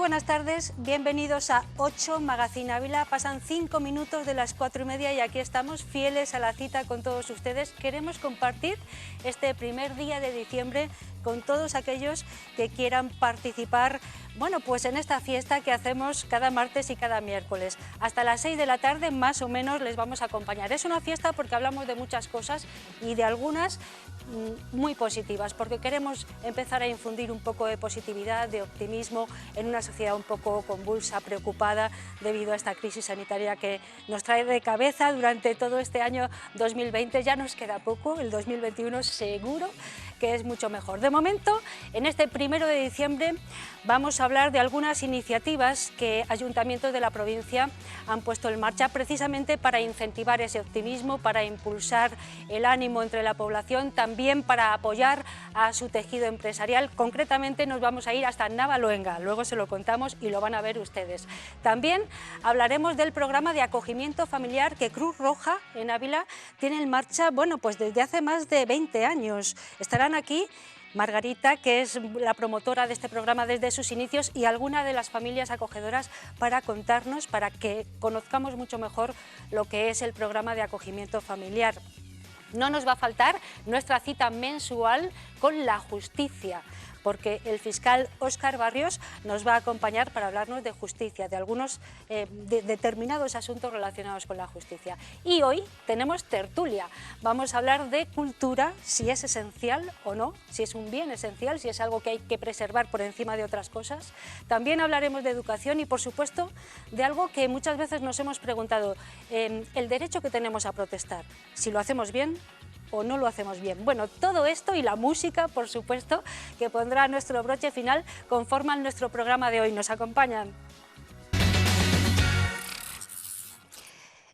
buenas tardes, bienvenidos a 8 Magazine Ávila. Pasan 5 minutos de las 4:30 y aquí estamos, fieles a la cita con todos ustedes. Queremos compartir este primer día de diciembre con todos aquellos que quieran participar, bueno, pues en esta fiesta que hacemos cada martes y cada miércoles. Hasta las 6 de la tarde más o menos les vamos a acompañar. Es una fiesta porque hablamos de muchas cosas y de algunas muy positivas, porque queremos empezar a infundir un poco de positividad, de optimismo en una sociedad un poco convulsa, preocupada debido a esta crisis sanitaria que nos trae de cabeza durante todo este año 2020. Ya nos queda poco, el 2021 seguro que es mucho mejor. De momento, en este 1 de diciembre vamos a hablar de algunas iniciativas que ayuntamientos de la provincia han puesto en marcha precisamente para incentivar ese optimismo, para impulsar el ánimo entre la población, también para apoyar a su tejido empresarial. Concretamente nos vamos a ir hasta Navaluenga, luego se lo contamos y lo van a ver ustedes. También hablaremos del programa de acogimiento familiar que Cruz Roja en Ávila tiene en marcha, bueno, pues desde hace más de 20 años. Estarán aquí Margarita, que es la promotora de este programa desde sus inicios, y alguna de las familias acogedoras para contarnos, para que conozcamos mucho mejor lo que es el programa de acogimiento familiar. No nos va a faltar nuestra cita mensual con la justicia, porque el fiscal Óscar Barrios nos va a acompañar para hablarnos de justicia, de algunos determinados asuntos relacionados con la justicia. Y hoy tenemos tertulia. Vamos a hablar de cultura, si es esencial o no, si es un bien esencial, si es algo que hay que preservar por encima de otras cosas. También hablaremos de educación y, por supuesto, de algo que muchas veces nos hemos preguntado, el derecho que tenemos a protestar, si lo hacemos bien o no lo hacemos bien. Bueno, todo esto y la música, por supuesto, que pondrá nuestro broche final, conforman nuestro programa de hoy. ¿Nos acompañan?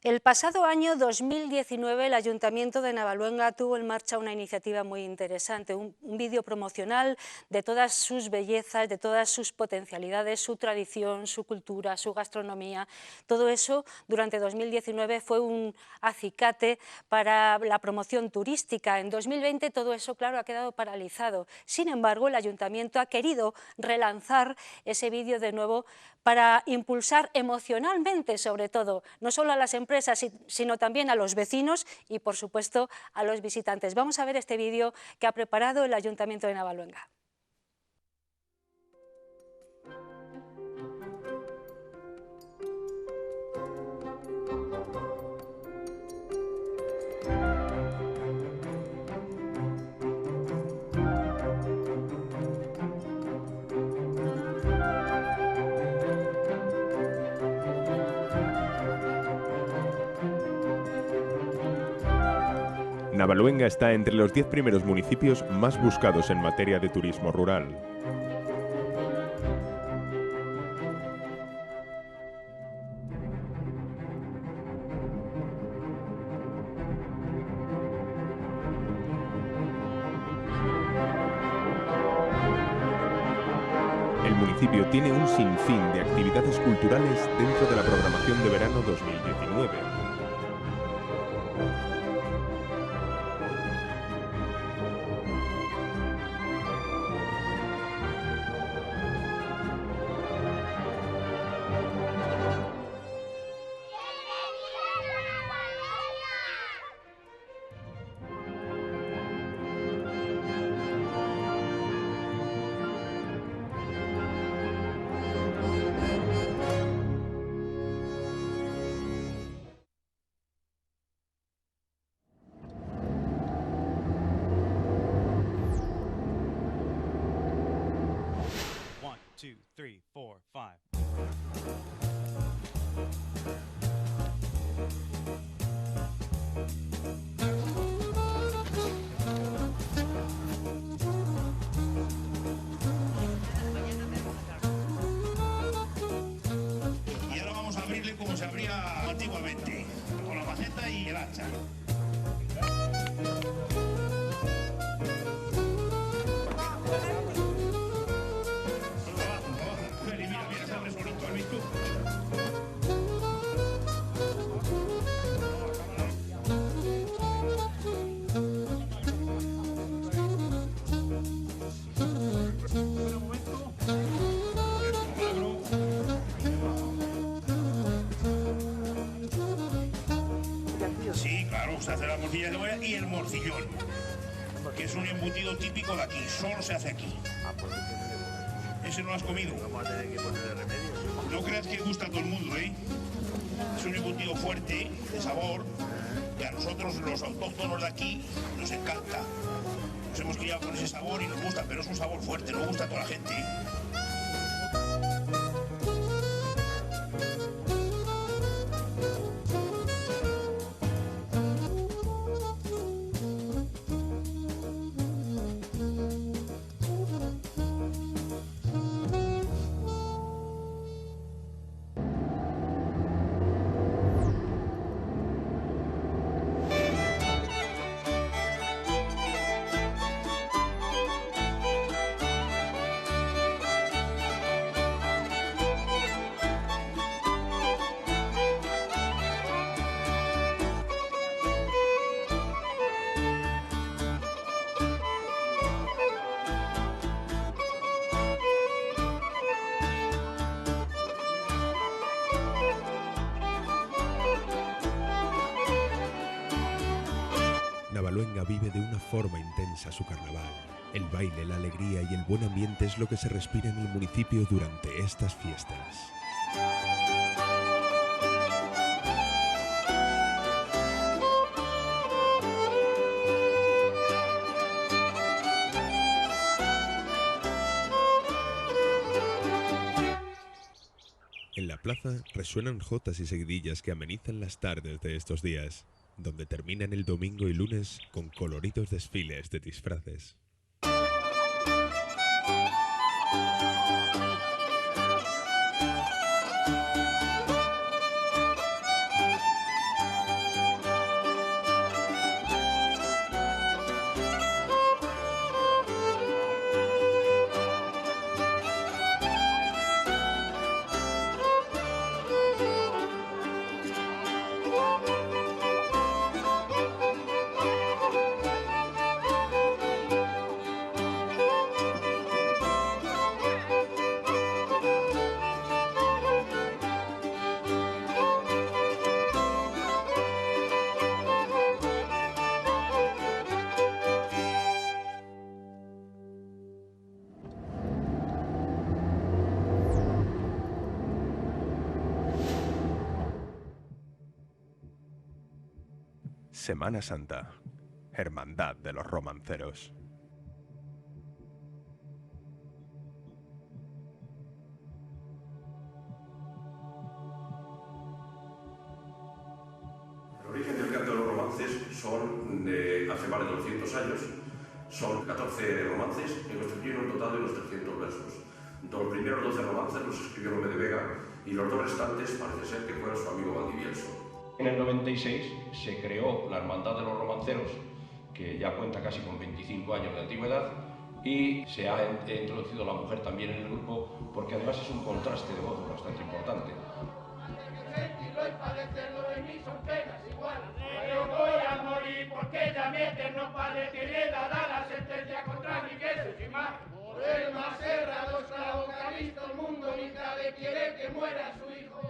El pasado año 2019 el Ayuntamiento de Navaluenga tuvo en marcha una iniciativa muy interesante, un vídeo promocional de todas sus bellezas, de todas sus potencialidades, su tradición, su cultura, su gastronomía. Todo eso durante 2019 fue un acicate para la promoción turística. En 2020 todo eso, claro, ha quedado paralizado. Sin embargo, el Ayuntamiento ha querido relanzar ese vídeo de nuevo para impulsar emocionalmente, sobre todo, no solo a las empresas, sino también a los vecinos y, por supuesto, a los visitantes. Vamos a ver este vídeo que ha preparado el Ayuntamiento de Navaluenga. Navaluenga está entre los 10 primeros municipios más buscados en materia de turismo rural. El municipio tiene un sinfín de actividades culturales dentro de la programación de verano 2019. Como se abría antiguamente, con la maceta y el hacha. Mira, se abre solito, ¿has visto? Espera un momento. Es un magro. se hace la morcilla de cebolla y el morcillón, que es un embutido típico de aquí, solo se hace aquí. ¿Ese no lo has comido? Vamos a tener que ponerle remedio. No creas que gusta a todo el mundo, ¿eh? Es un embutido fuerte, de sabor, que a nosotros los autóctonos de aquí nos encanta. Nos hemos criado con ese sabor y nos gusta, pero es un sabor fuerte, no gusta a toda la gente. Navaluenga vive de una forma intensa su carnaval. El baile, la alegría y el buen ambiente es lo que se respira en el municipio durante estas fiestas. En la plaza resuenan jotas y seguidillas que amenizan las tardes de estos días, donde terminan el domingo y lunes con coloridos desfiles de disfraces. Semana Santa, Hermandad de los Romanceros. El origen del canto de los romances son de hace más de 200 años. Son 14 romances que constituyen un total de unos 300 versos. Los primeros 12 romances los escribió Lope de Vega y los dos restantes parece ser que fueron su amigo Valdivieso. En el 96 se creó la Hermandad de los Romanceros, que ya cuenta casi con 25 años de antigüedad, y se ha introducido la mujer también en el grupo, porque además es un contraste de voz bastante importante. Yo voy a morir porque ya mi eterno padre tiene dada la sentencia contra mi queso y más. Por el más cerrado esclavo que ha visto el mundo, ni sabe quiere que muera su hijo.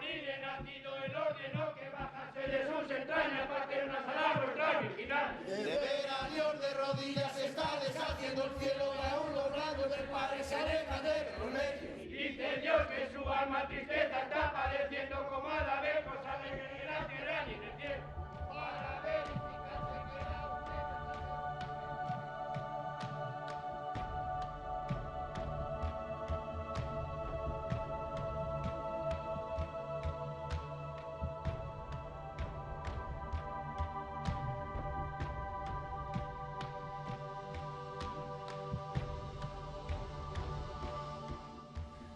He nacido el orden que bajase de sus entrañas para que una sala vuestra virginal. De ver a Dios de rodillas se está deshaciendo el cielo y aún los rayos del Padre se alejan de los medios. Dice Dios que su alma tristeza está padeciendo como a la vez cosa de que ni en la tierra ni en el cielo. Para verificarse que la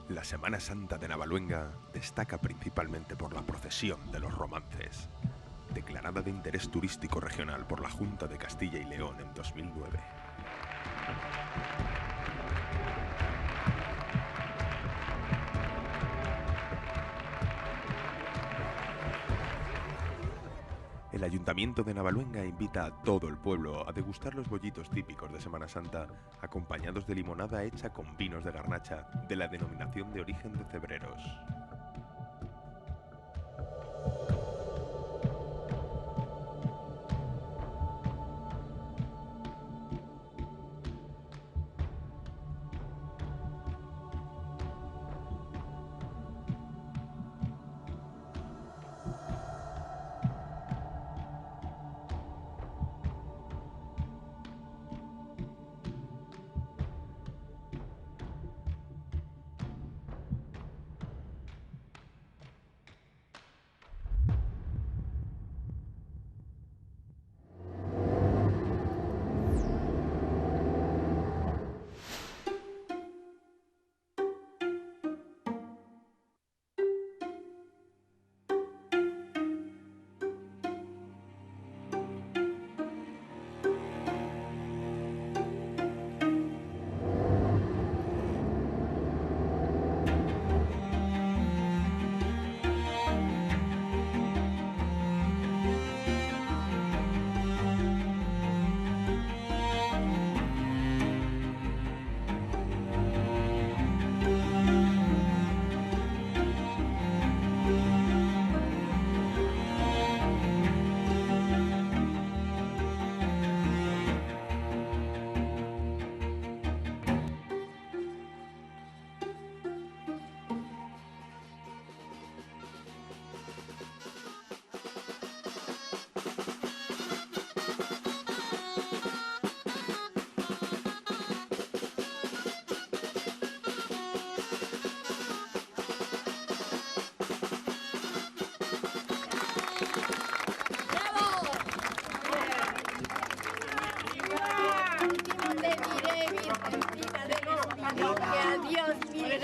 La Semana Santa de Navaluenga destaca principalmente por la procesión de los romances, declarada de interés turístico regional por la Junta de Castilla y León en 2009. El Ayuntamiento de Navaluenga invita a todo el pueblo a degustar los bollitos típicos de Semana Santa, acompañados de limonada hecha con vinos de garnacha de la denominación de origen de Cebreros.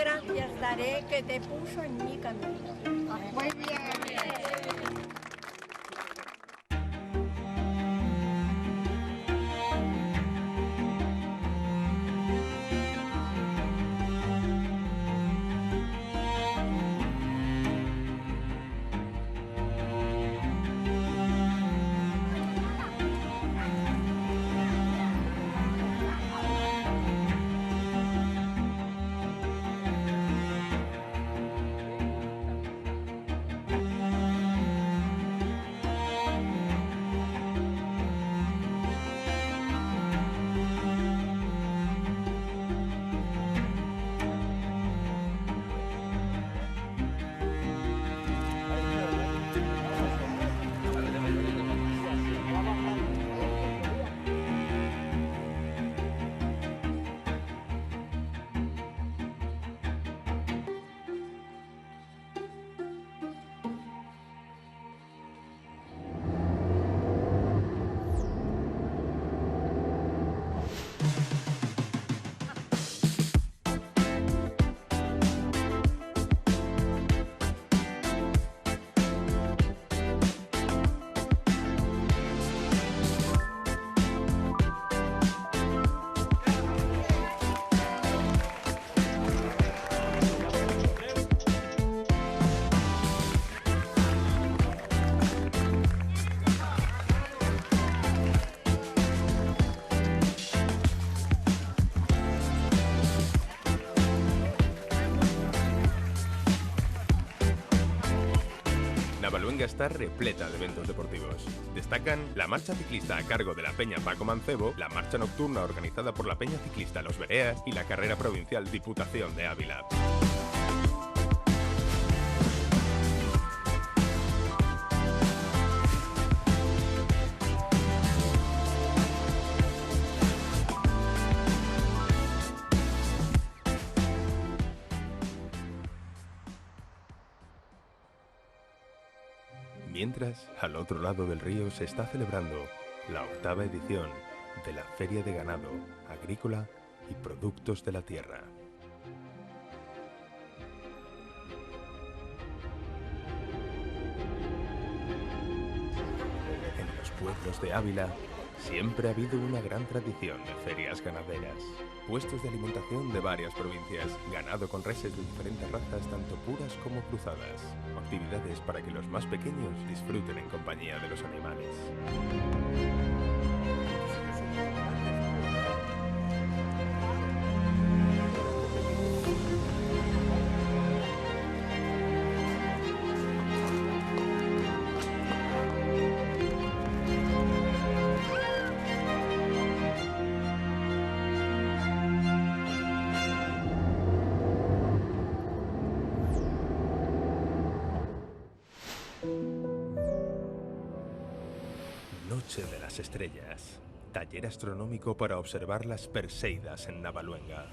gracias daré que te puso en mi camino. Muy bien. Navaluenga está repleta de eventos deportivos. Destacan la marcha ciclista a cargo de la Peña Paco Mancebo, la marcha nocturna organizada por la Peña Ciclista Los Bereas y la carrera provincial Diputación de Ávila. Mientras, al otro lado del río se está celebrando la 8ª edición de la Feria de Ganado, Agrícola y Productos de la Tierra. En los pueblos de Ávila siempre ha habido una gran tradición de ferias ganaderas, puestos de alimentación de varias provincias, ganado con reses de diferentes razas, tanto puras como cruzadas, actividades para que los más pequeños disfruten en compañía de los animales. Noche de las Estrellas. Taller astronómico para observar las Perseidas en Navaluenga.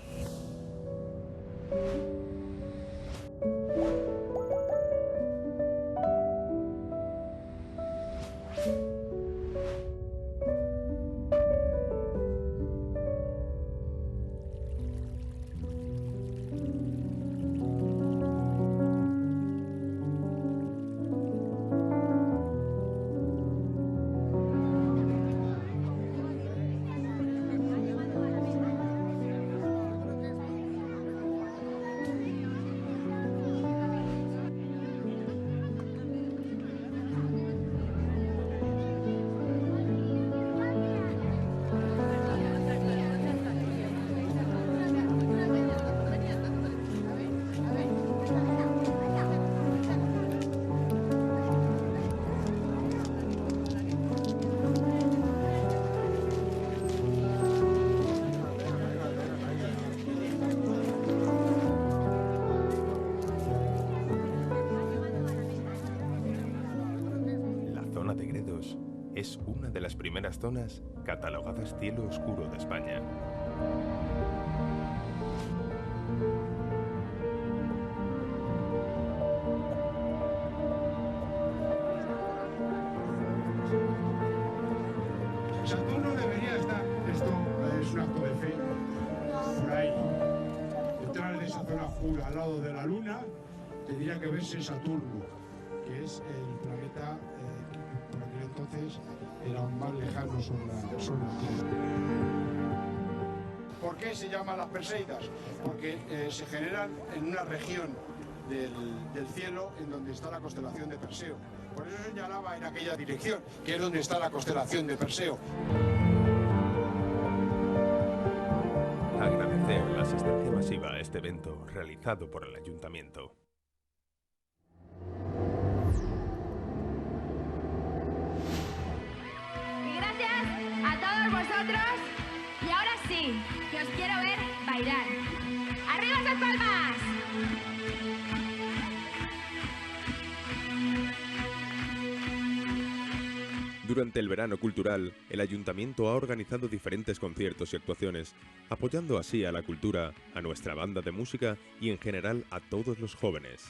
Es una de las primeras zonas catalogadas cielo oscuro de España. Saturno debería estar. Esto es un acto de fe. Por ahí, detrás de esa zona azul al lado de la Luna, tendría que verse Saturno, que es el planeta que por aquel entonces era un más lejano sobre la Tierra. ¿Por qué se llaman las Perseidas? Porque se generan en una región del cielo en donde está la constelación de Perseo. Por eso señalaba en aquella dirección, que es donde está la constelación de Perseo. Agradecer la asistencia masiva a este evento realizado por el Ayuntamiento. Y gracias a todos vosotros. Y ahora sí, que os quiero ver bailar. ¡Arriba esas palmas! Durante el verano cultural, el Ayuntamiento ha organizado diferentes conciertos y actuaciones, apoyando así a la cultura, a nuestra banda de música y en general a todos los jóvenes.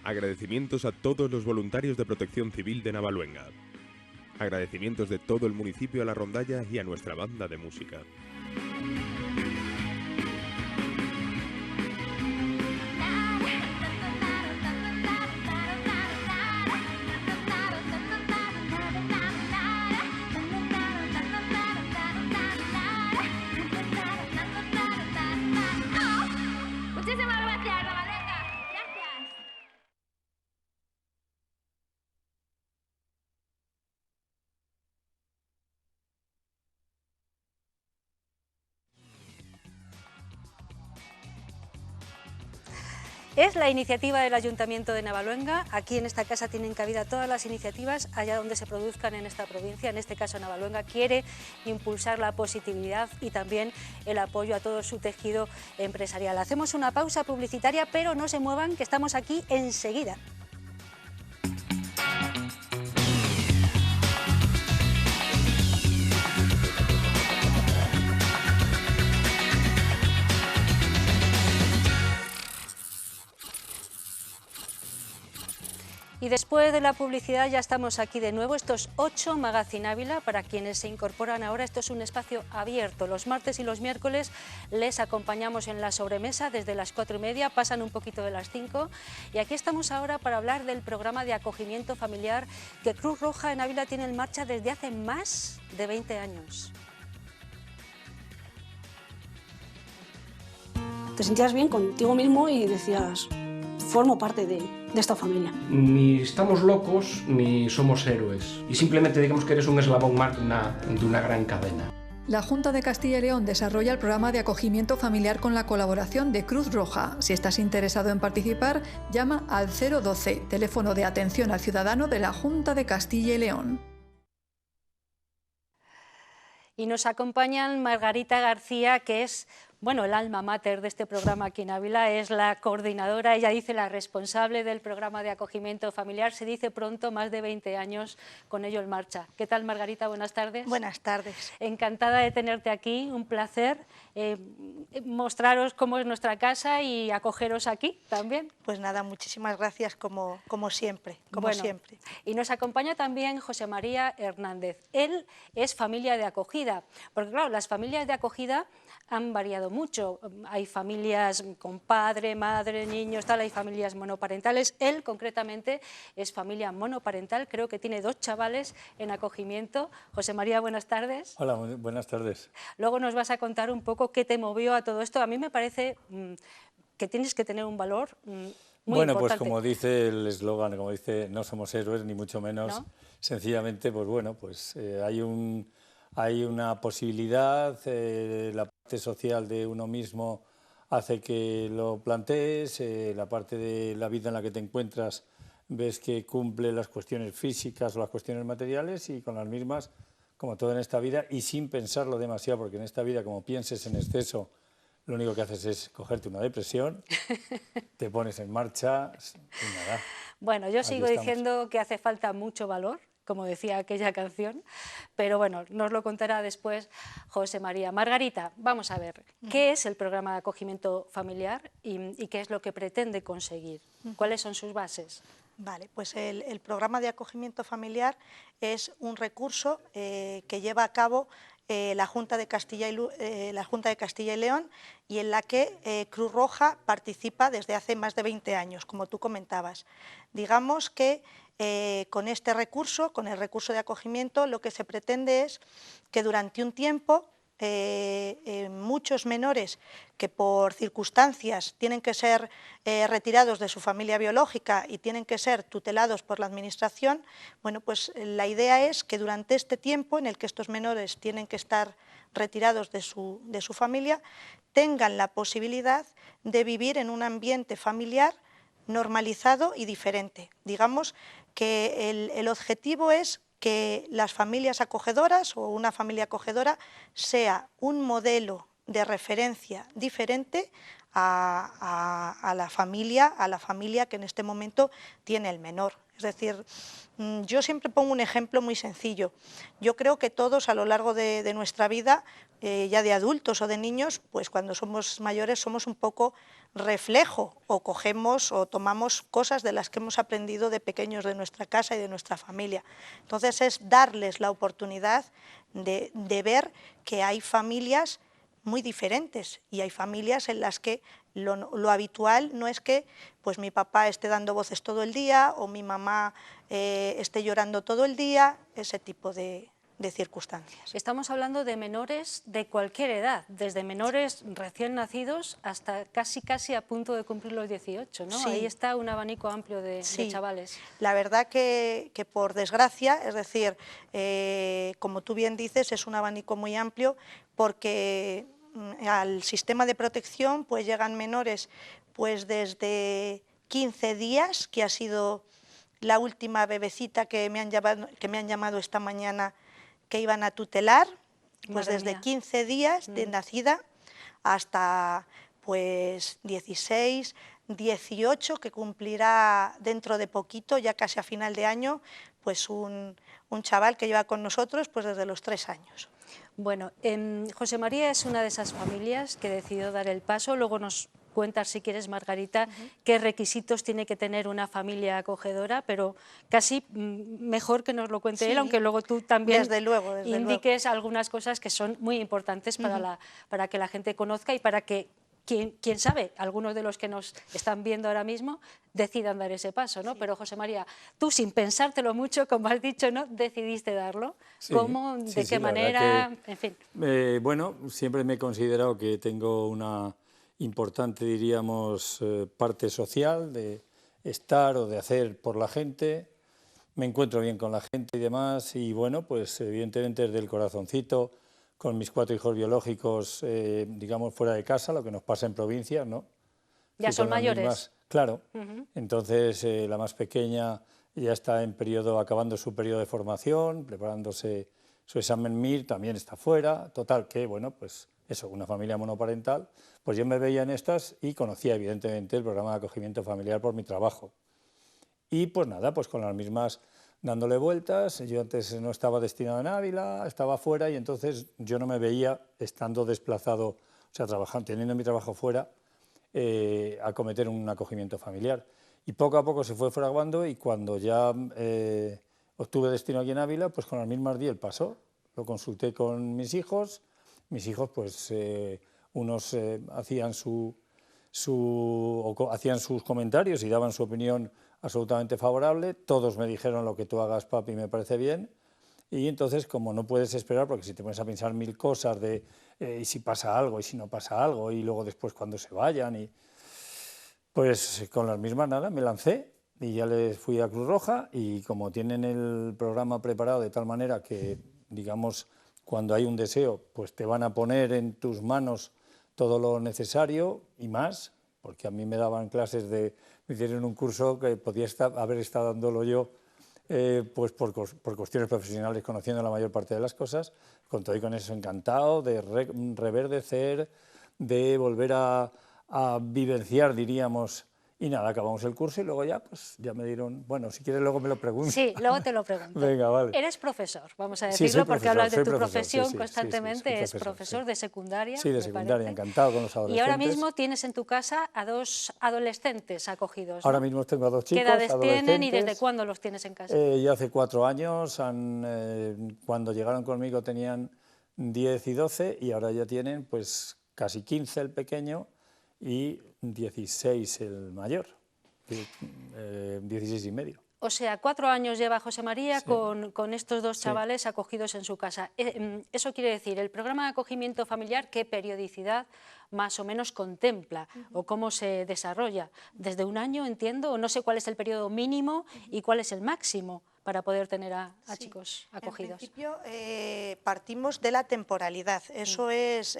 Agradecimientos a todos los voluntarios de Protección Civil de Navaluenga. Agradecimientos de todo el municipio a la rondalla y a nuestra banda de música. Muchísimas gracias, Navaluenga. Gracias. Es la iniciativa del Ayuntamiento de Navaluenga. Aquí en esta casa tienen cabida todas las iniciativas allá donde se produzcan en esta provincia. En este caso Navaluenga quiere impulsar la positividad y también el apoyo a todo su tejido empresarial. Hacemos una pausa publicitaria, pero no se muevan, que estamos aquí enseguida. Y después de la publicidad ya estamos aquí de nuevo. Esto es 8 Magazine Ávila. Para quienes se incorporan ahora, esto es un espacio abierto. Los martes y los miércoles les acompañamos en la sobremesa desde las 4:30, pasan un poquito de las 5. Y aquí estamos ahora para hablar del programa de acogimiento familiar que Cruz Roja en Ávila tiene en marcha desde hace más de 20 años. Te sentías bien contigo mismo y decías, formo parte de esta familia. Ni estamos locos ni somos héroes. Y simplemente digamos que eres un eslabón más de una gran cadena. La Junta de Castilla y León desarrolla el programa de acogimiento familiar con la colaboración de Cruz Roja. Si estás interesado en participar, llama al 012, teléfono de atención al ciudadano de la Junta de Castilla y León. Y nos acompañan Margarita García, que es, bueno, el alma mater de este programa aquí en Ávila, es la coordinadora, ella dice la responsable del programa de acogimiento familiar, se dice pronto, más de 20 años con ello en marcha. ¿Qué tal, Margarita? Buenas tardes. Buenas tardes. Encantada de tenerte aquí, un placer mostraros cómo es nuestra casa y acogeros aquí también. Pues nada, muchísimas gracias como siempre, siempre. Y nos acompaña también José María Hernández. Él es familia de acogida, porque claro, las familias de acogida han variado mucho. Hay familias con padre, madre, niños, tal, hay familias monoparentales. Él concretamente es familia monoparental, creo que tiene 2 chavales en acogimiento. José María, buenas tardes. Hola, buenas tardes. Luego nos vas a contar un poco qué te movió a todo esto. A mí me parece que tienes que tener un valor muy bueno, importante. pues como dice el eslogan, como dice, no somos héroes ni mucho menos, ¿no? Sencillamente, pues bueno, pues hay una posibilidad, la parte social de uno mismo hace que lo plantees, la parte de la vida en la que te encuentras ves que cumple las cuestiones físicas o las cuestiones materiales y con las mismas como todo en esta vida, y sin pensarlo demasiado, porque en esta vida, como pienses en exceso, lo único que haces es cogerte una depresión, te pones en marcha y nada. Bueno, yo sigo diciendo que hace falta mucho valor, como decía aquella canción, pero bueno, nos lo contará después José María. Margarita, vamos a ver, ¿qué es el programa de acogimiento familiar y qué es lo que pretende conseguir? ¿Cuáles son sus bases? Vale, pues el programa de acogimiento familiar es un recurso que lleva a cabo la Junta de Castilla y León y en la que Cruz Roja participa desde hace más de 20 años, como tú comentabas. Digamos que con este recurso, con el recurso de acogimiento, lo que se pretende es que durante un tiempo muchos menores que por circunstancias tienen que ser retirados de su familia biológica y tienen que ser tutelados por la Administración, bueno, pues la idea es que durante este tiempo en el que estos menores tienen que estar retirados de su familia, tengan la posibilidad de vivir en un ambiente familiar normalizado y diferente. Digamos que el objetivo es que las familias acogedoras o una familia acogedora sea un modelo de referencia diferente a la familia que en este momento tiene el menor. Es decir, yo siempre pongo un ejemplo muy sencillo. Yo creo que todos a lo largo de nuestra vida, ya de adultos o de niños, pues cuando somos mayores somos un poco reflejo o cogemos o tomamos cosas de las que hemos aprendido de pequeños de nuestra casa y de nuestra familia. Entonces es darles la oportunidad de ver que hay familias muy diferentes y hay familias en las que lo habitual no es que pues mi papá esté dando voces todo el día o mi mamá esté llorando todo el día, ese tipo de circunstancias. Estamos hablando de menores de cualquier edad, desde menores recién nacidos hasta casi a punto de cumplir los 18, ¿no? Sí. Ahí está un abanico amplio de chavales. La verdad que por desgracia, es decir, como tú bien dices, es un abanico muy amplio porque al sistema de protección pues llegan menores pues desde 15 días, que ha sido la última bebecita que me han llamado esta mañana que iban a tutelar, pues desde 15 días de nacida hasta pues 16, 18, que cumplirá dentro de poquito, ya casi a final de año, pues un chaval que lleva con nosotros pues desde los 3 años. Bueno, José María es una de esas familias que decidió dar el paso, luego nos cuentas, si quieres, Margarita, qué requisitos tiene que tener una familia acogedora, pero casi mejor que nos lo cuente él, aunque luego tú también indiques algunas cosas que son muy importantes para que la gente conozca y para que, quién sabe, algunos de los que nos están viendo ahora mismo decidan dar ese paso, ¿no? Pero José María, tú sin pensártelo mucho, como has dicho, ¿no?, decidiste darlo. ¿Cómo? ¿De qué manera? En fin. Bueno, siempre me he considerado que tengo una importante, diríamos, parte social de estar o de hacer por la gente. Me encuentro bien con la gente y demás, y bueno, pues evidentemente desde el corazoncito, con mis 4 hijos biológicos, digamos, fuera de casa, lo que nos pasa en provincias, ¿no? Ya son mayores. Claro. Entonces, la más pequeña ya está acabando su periodo de formación, preparándose su examen MIR, también está fuera. Total, que bueno, pues eso, una familia monoparental. Pues yo me veía en estas y conocía evidentemente el programa de acogimiento familiar por mi trabajo. Y pues nada, pues con las mismas dándole vueltas. Yo antes no estaba destinado en Ávila, estaba fuera y entonces yo no me veía estando desplazado, o sea, teniendo mi trabajo fuera, acometer un acogimiento familiar. Y poco a poco se fue fraguando y cuando ya obtuve destino aquí en Ávila, pues con las mismas di el paso. Lo consulté con mis hijos pues unos hacían hacían sus comentarios y daban su opinión absolutamente favorable, todos me dijeron lo que tú hagas, papi, me parece bien, y entonces como no puedes esperar, porque si te pones a pensar 1000 cosas de y si pasa algo, y si no pasa algo, y luego después cuando se vayan, y pues con las mismas nada, me lancé y ya les fui a Cruz Roja y como tienen el programa preparado de tal manera que, digamos, cuando hay un deseo, pues te van a poner en tus manos todo lo necesario y más, porque a mí me daban clases me hicieron un curso que podía haber estado dándolo yo pues por cuestiones profesionales, conociendo la mayor parte de las cosas, con todo y con eso encantado de reverdecer, de volver a vivenciar, diríamos. Y nada, acabamos el curso y luego ya, pues ya me dieron, bueno, si quieres luego me lo preguntas. Sí, luego te lo pregunto. Venga, vale. Eres profesor, vamos a Sí, decirlo, soy porque profesor, hablas de soy tu profesor, profesión sí, constantemente, soy es profesor de secundaria. Sí, de secundaria, encantado con los adolescentes. Y ahora mismo tienes en tu casa a 2 adolescentes acogidos, ¿no? Ahora mismo tengo a 2 chicos, ¿Qué edades adolescentes. tienen y desde cuándo los tienes en casa? Ya hace 4 años, cuando llegaron conmigo tenían 10 y 12 y ahora ya tienen pues casi 15 el pequeño y 16 el mayor. 16 y medio. O sea, 4 años lleva José María Sí. con estos 2 chavales acogidos en su casa. Eso quiere decir, el programa de acogimiento familiar, ¿qué periodicidad más o menos contempla o cómo se desarrolla? ¿Desde 1 año, entiendo? O no sé cuál es el periodo mínimo y cuál es el máximo para poder tener a chicos acogidos. En principio, partimos de la temporalidad. Eso es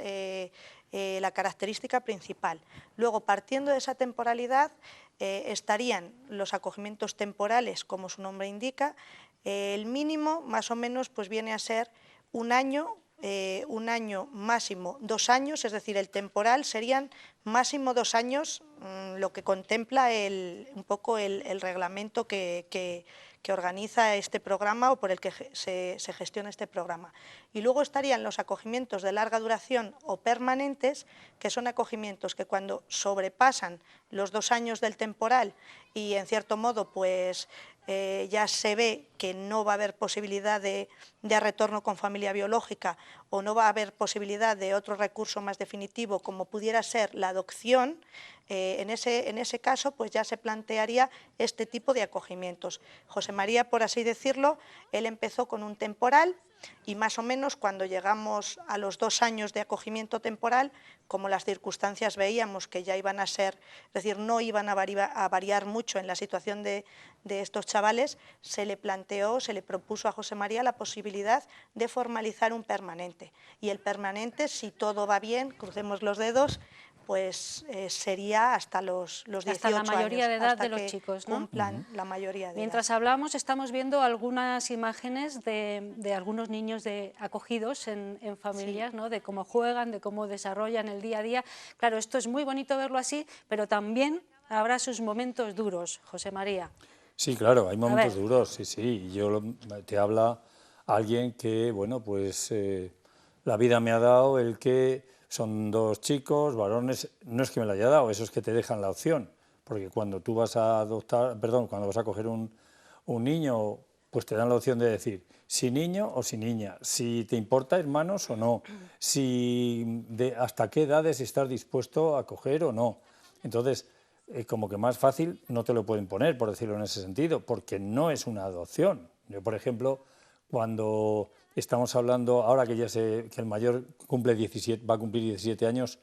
la característica principal. Luego, partiendo de esa temporalidad, estarían los acogimientos temporales, como su nombre indica. El mínimo, más o menos, pues viene a ser 1 año, 1 año máximo 2 años, es decir, el temporal serían máximo 2 años, lo que contempla un poco el reglamento que organiza este programa o por el que se gestiona este programa. Y luego estarían los acogimientos de larga duración o permanentes, que son acogimientos que cuando sobrepasan los 2 años del temporal y en cierto modo pues ya se ve que no va a haber posibilidad de retorno con familia biológica o no va a haber posibilidad de otro recurso más definitivo como pudiera ser la adopción, en ese caso pues ya se plantearía este tipo de acogimientos. José María, por así decirlo, él empezó con un temporal y más o menos cuando llegamos a los 2 años de acogimiento temporal, como las circunstancias veíamos que ya iban a ser, es decir, no iban a variar mucho en la situación de estos chavales, se le propuso a José María la posibilidad de formalizar un permanente. Y el permanente, si todo va bien, crucemos los dedos, pues sería hasta los 18 hasta la mayoría años, de edad hasta de los que chicos, ¿no? cumplan la mayoría de Mientras edad. hablamos, estamos viendo algunas imágenes de algunos niños acogidos en familias, ¿no? De cómo juegan, de cómo desarrollan el día a día. Claro, esto es muy bonito verlo así, pero también habrá sus momentos duros, José María. Sí, claro, hay momentos duros, sí. Te habla alguien que, bueno, pues la vida me ha dado el que son 2 chicos, varones, no es que me lo haya dado, eso es que te dejan la opción, porque cuando tú vas a cuando vas a coger un niño, pues te dan la opción de decir si niño o si niña, si te importa hermanos o no, hasta qué edades estás dispuesto a coger o no. Entonces, como que más fácil no te lo pueden poner, por decirlo en ese sentido, porque no es una adopción. Yo, por ejemplo, cuando estamos hablando, ahora que que el mayor va a cumplir 17 años,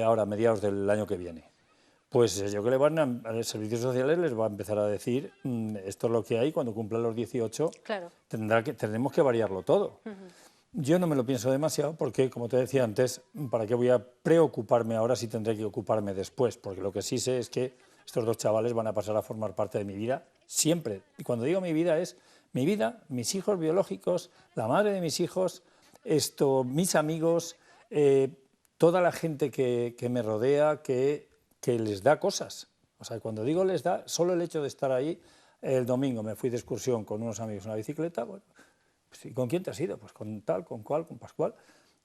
ahora a mediados del año que viene, pues yo que a los servicios sociales les va a empezar a decir esto es lo que hay, cuando cumplan los 18 claro. Tenemos que variarlo todo. Yo no me lo pienso demasiado porque, como te decía antes, ¿para qué voy a preocuparme ahora si tendré que ocuparme después? Porque lo que sí sé es que estos 2 chavales van a pasar a formar parte de mi vida siempre. Y cuando digo mi vida es mi vida, mis hijos biológicos, la madre de mis hijos, mis amigos, toda la gente que me rodea, que les da cosas. O sea, cuando digo les da, solo el hecho de estar ahí, el domingo me fui de excursión con unos amigos en una bicicleta, bueno, pues, ¿con quién te has ido? Pues con tal, con cual, con Pascual.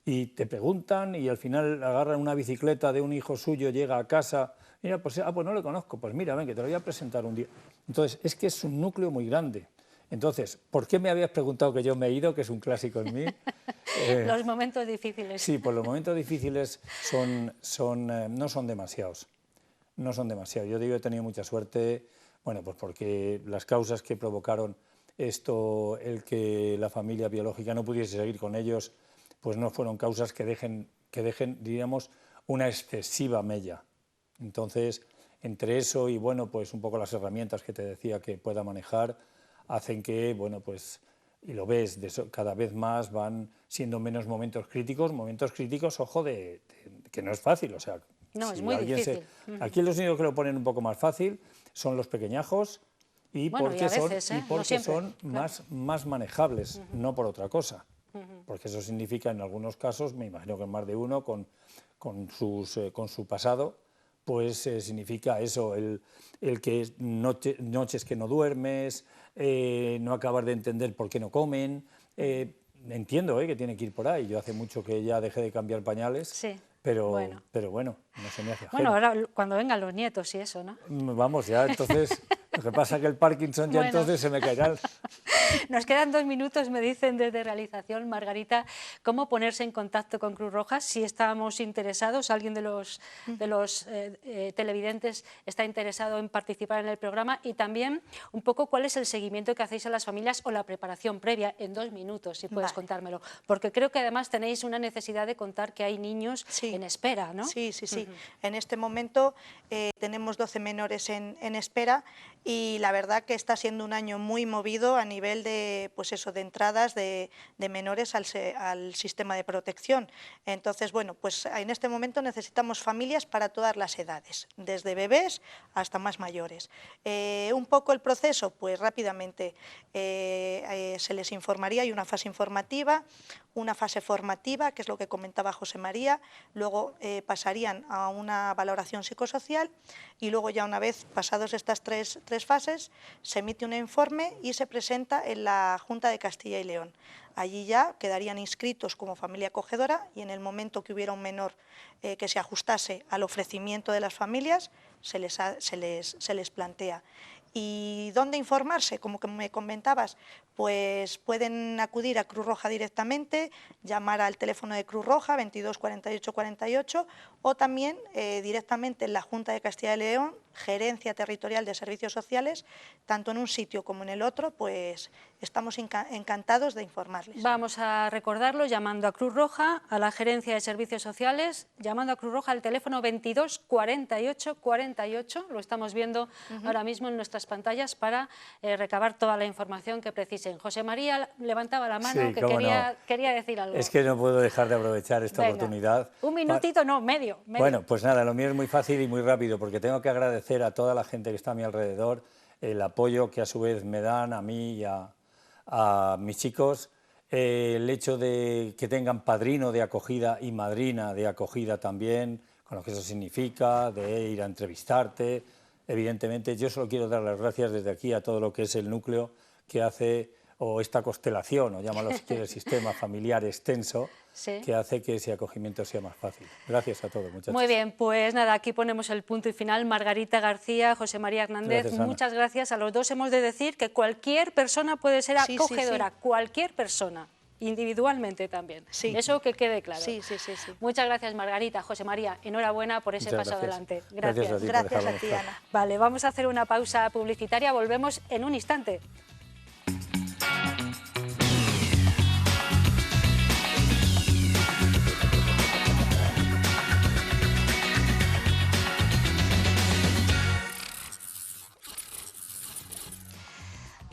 Y te preguntan y al final agarran una bicicleta de un hijo suyo, llega a casa, mira, pues no le conozco, pues mira, ven, que te lo voy a presentar un día. Entonces, es que es un núcleo muy grande. Entonces, ¿por qué me habías preguntado que yo me he ido, que es un clásico en mí? Los momentos difíciles. Sí, pues los momentos difíciles no son demasiados. No son demasiados. Yo digo, he tenido mucha suerte, bueno, pues porque las causas que provocaron esto, el que la familia biológica no pudiese seguir con ellos, pues no fueron causas que dejen, diríamos, una excesiva mella. Entonces, entre eso y, bueno, pues un poco las herramientas que te decía que pueda manejar, hacen que, bueno, pues, y lo ves, cada vez más van siendo menos momentos críticos, ojo, que no es fácil, o sea, no, es muy difícil. Aquí los únicos que lo ponen un poco más fácil son los pequeñajos y bueno, porque, son claro, más manejables, no por otra cosa. Porque eso significa, en algunos casos, me imagino que en más de uno, con su pasado, pues significa eso, el que noches que no duermes, no acabas de entender por qué no comen. Entiendo que tiene que ir por ahí. Yo hace mucho que ya dejé de cambiar pañales, sí, pero bueno, no se me hace ajeno. Bueno, ahora cuando vengan los nietos y eso, ¿no? Vamos, ya entonces, lo que pasa es que el Parkinson ya entonces se me caerá. Nos quedan 2 minutos, me dicen desde realización, Margarita, cómo ponerse en contacto con Cruz Roja si estamos interesados, alguien de los televidentes está interesado en participar en el programa, y también un poco cuál es el seguimiento que hacéis a las familias o la preparación previa, en 2 minutos, si puedes contármelo, porque creo que además tenéis una necesidad de contar que hay niños en espera, ¿no? Sí. En este momento tenemos 12 menores en espera, y la verdad que está siendo un año muy movido a nivel de, pues eso, de entradas de menores al sistema de protección. Entonces, bueno, pues en este momento necesitamos familias para todas las edades, desde bebés hasta más mayores. Un poco el proceso, pues rápidamente se les informaría, hay una fase informativa, una fase formativa, que es lo que comentaba José María, luego pasarían a una valoración psicosocial, y luego ya una vez pasados estas tres fases se emite un informe y se presenta en la Junta de Castilla y León. Allí ya quedarían inscritos como familia acogedora, y en el momento que hubiera un menor que se ajustase al ofrecimiento de las familias, se les plantea. ¿Y dónde informarse? Como que me comentabas, pues pueden acudir a Cruz Roja directamente, llamar al teléfono de Cruz Roja 22 48 48, o también directamente en la Junta de Castilla y León, Gerencia Territorial de Servicios Sociales, tanto en un sitio como en el otro, pues estamos encantados de informarles. Vamos a recordarlo llamando a Cruz Roja, a la Gerencia de Servicios Sociales, llamando a Cruz Roja al teléfono 22 48 48, lo estamos viendo ahora mismo en nuestras pantallas, para recabar toda la información que precisen. José María levantaba la mano, sí, que quería decir algo. Es que no puedo dejar de aprovechar esta oportunidad. Un minutito, no, medio. Bueno, pues nada, lo mío es muy fácil y muy rápido, porque tengo que agradecer a toda la gente que está a mi alrededor el apoyo que a su vez me dan a mí y a mis chicos, el hecho de que tengan padrino de acogida y madrina de acogida también, con lo que eso significa, de ir a entrevistarte. Evidentemente, yo solo quiero dar las gracias desde aquí a todo lo que es el núcleo que hace, o esta constelación, o llámalo si quieres, sistema familiar extenso, que hace que ese acogimiento sea más fácil. Gracias a todos, muchachos. Muy bien, pues nada, aquí ponemos el punto y final. Margarita García, José María Hernández, gracias, muchas gracias. A los dos hemos de decir que cualquier persona puede ser acogedora, cualquier persona, individualmente también. Eso que quede claro. Muchas gracias, Margarita. José María, enhorabuena por ese paso adelante. Gracias. Gracias a ti, Ana. Vale, vamos a hacer una pausa publicitaria, volvemos en un instante.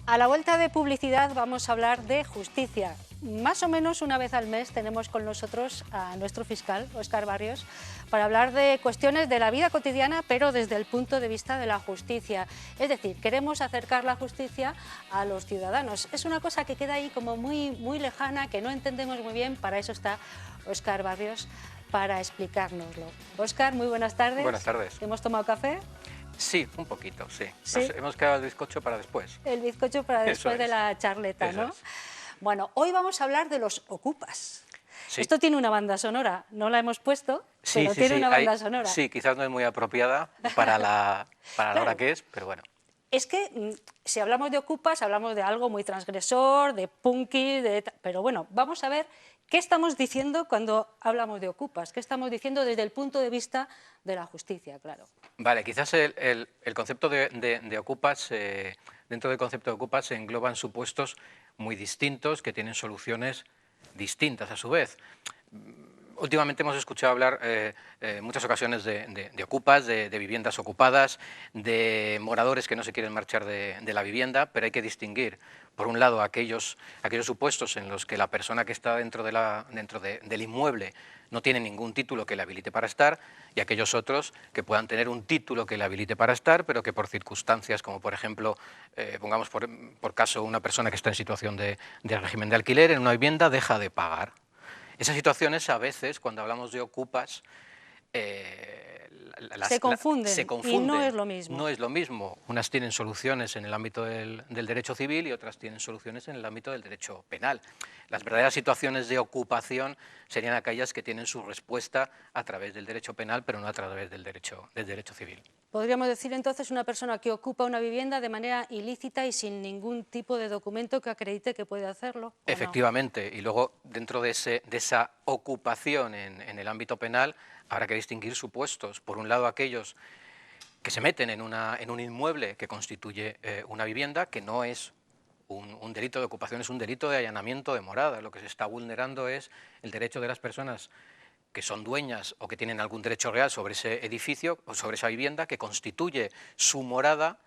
A la vuelta de publicidad vamos a hablar de justicia. Más o menos una vez al mes tenemos con nosotros a nuestro fiscal, Óscar Barrios, para hablar de cuestiones de la vida cotidiana, pero desde el punto de vista de la justicia. Es decir, queremos acercar la justicia a los ciudadanos. Es una cosa que queda ahí como muy lejana, que no entendemos muy bien. Para eso está Óscar Barrios, para explicárnoslo. Óscar, muy buenas tardes. Buenas tardes. ¿Hemos tomado café? Sí, un poquito, sí. Nos hemos quedado el bizcocho para después. El bizcocho para después de la charleta, ¿no? Bueno, hoy vamos a hablar de los ocupas. Esto tiene una banda sonora, no la hemos puesto, pero tiene una banda sonora. Sí, quizás no es muy apropiada para la hora que es, pero bueno. Es que si hablamos de ocupas, hablamos de algo muy transgresor, de punky, pero bueno, vamos a ver qué estamos diciendo cuando hablamos de ocupas, qué estamos diciendo desde el punto de vista de la justicia, claro. Vale, quizás el concepto de ocupas, dentro del concepto de ocupas se engloban supuestos muy distintos que tienen soluciones distintas a su vez. Últimamente hemos escuchado hablar en muchas ocasiones de ocupas, de viviendas ocupadas, de moradores que no se quieren marchar de la vivienda, pero hay que distinguir, por un lado, aquellos supuestos en los que la persona que está dentro del inmueble no tiene ningún título que le habilite para estar, y aquellos otros que puedan tener un título que le habilite para estar, pero que por circunstancias, como por ejemplo, pongamos por caso una persona que está en situación de régimen de alquiler en una vivienda, deja de pagar. Esas situaciones, a veces, cuando hablamos de ocupas, se confunden y no es lo mismo. No es lo mismo. Unas tienen soluciones en el ámbito del derecho civil y otras tienen soluciones en el ámbito del derecho penal. Las verdaderas situaciones de ocupación serían aquellas que tienen su respuesta a través del derecho penal, pero no a través del derecho civil. Podríamos decir entonces una persona que ocupa una vivienda de manera ilícita y sin ningún tipo de documento que acredite que puede hacerlo. Efectivamente, y luego dentro de esa ocupación en el ámbito penal habrá que distinguir supuestos. Por un lado, aquellos que se meten en un inmueble que constituye una vivienda, que no es un delito de ocupación, es un delito de allanamiento de morada. Lo que se está vulnerando es el derecho de las personas que son dueñas o que tienen algún derecho real sobre ese edificio o sobre esa vivienda que constituye su morada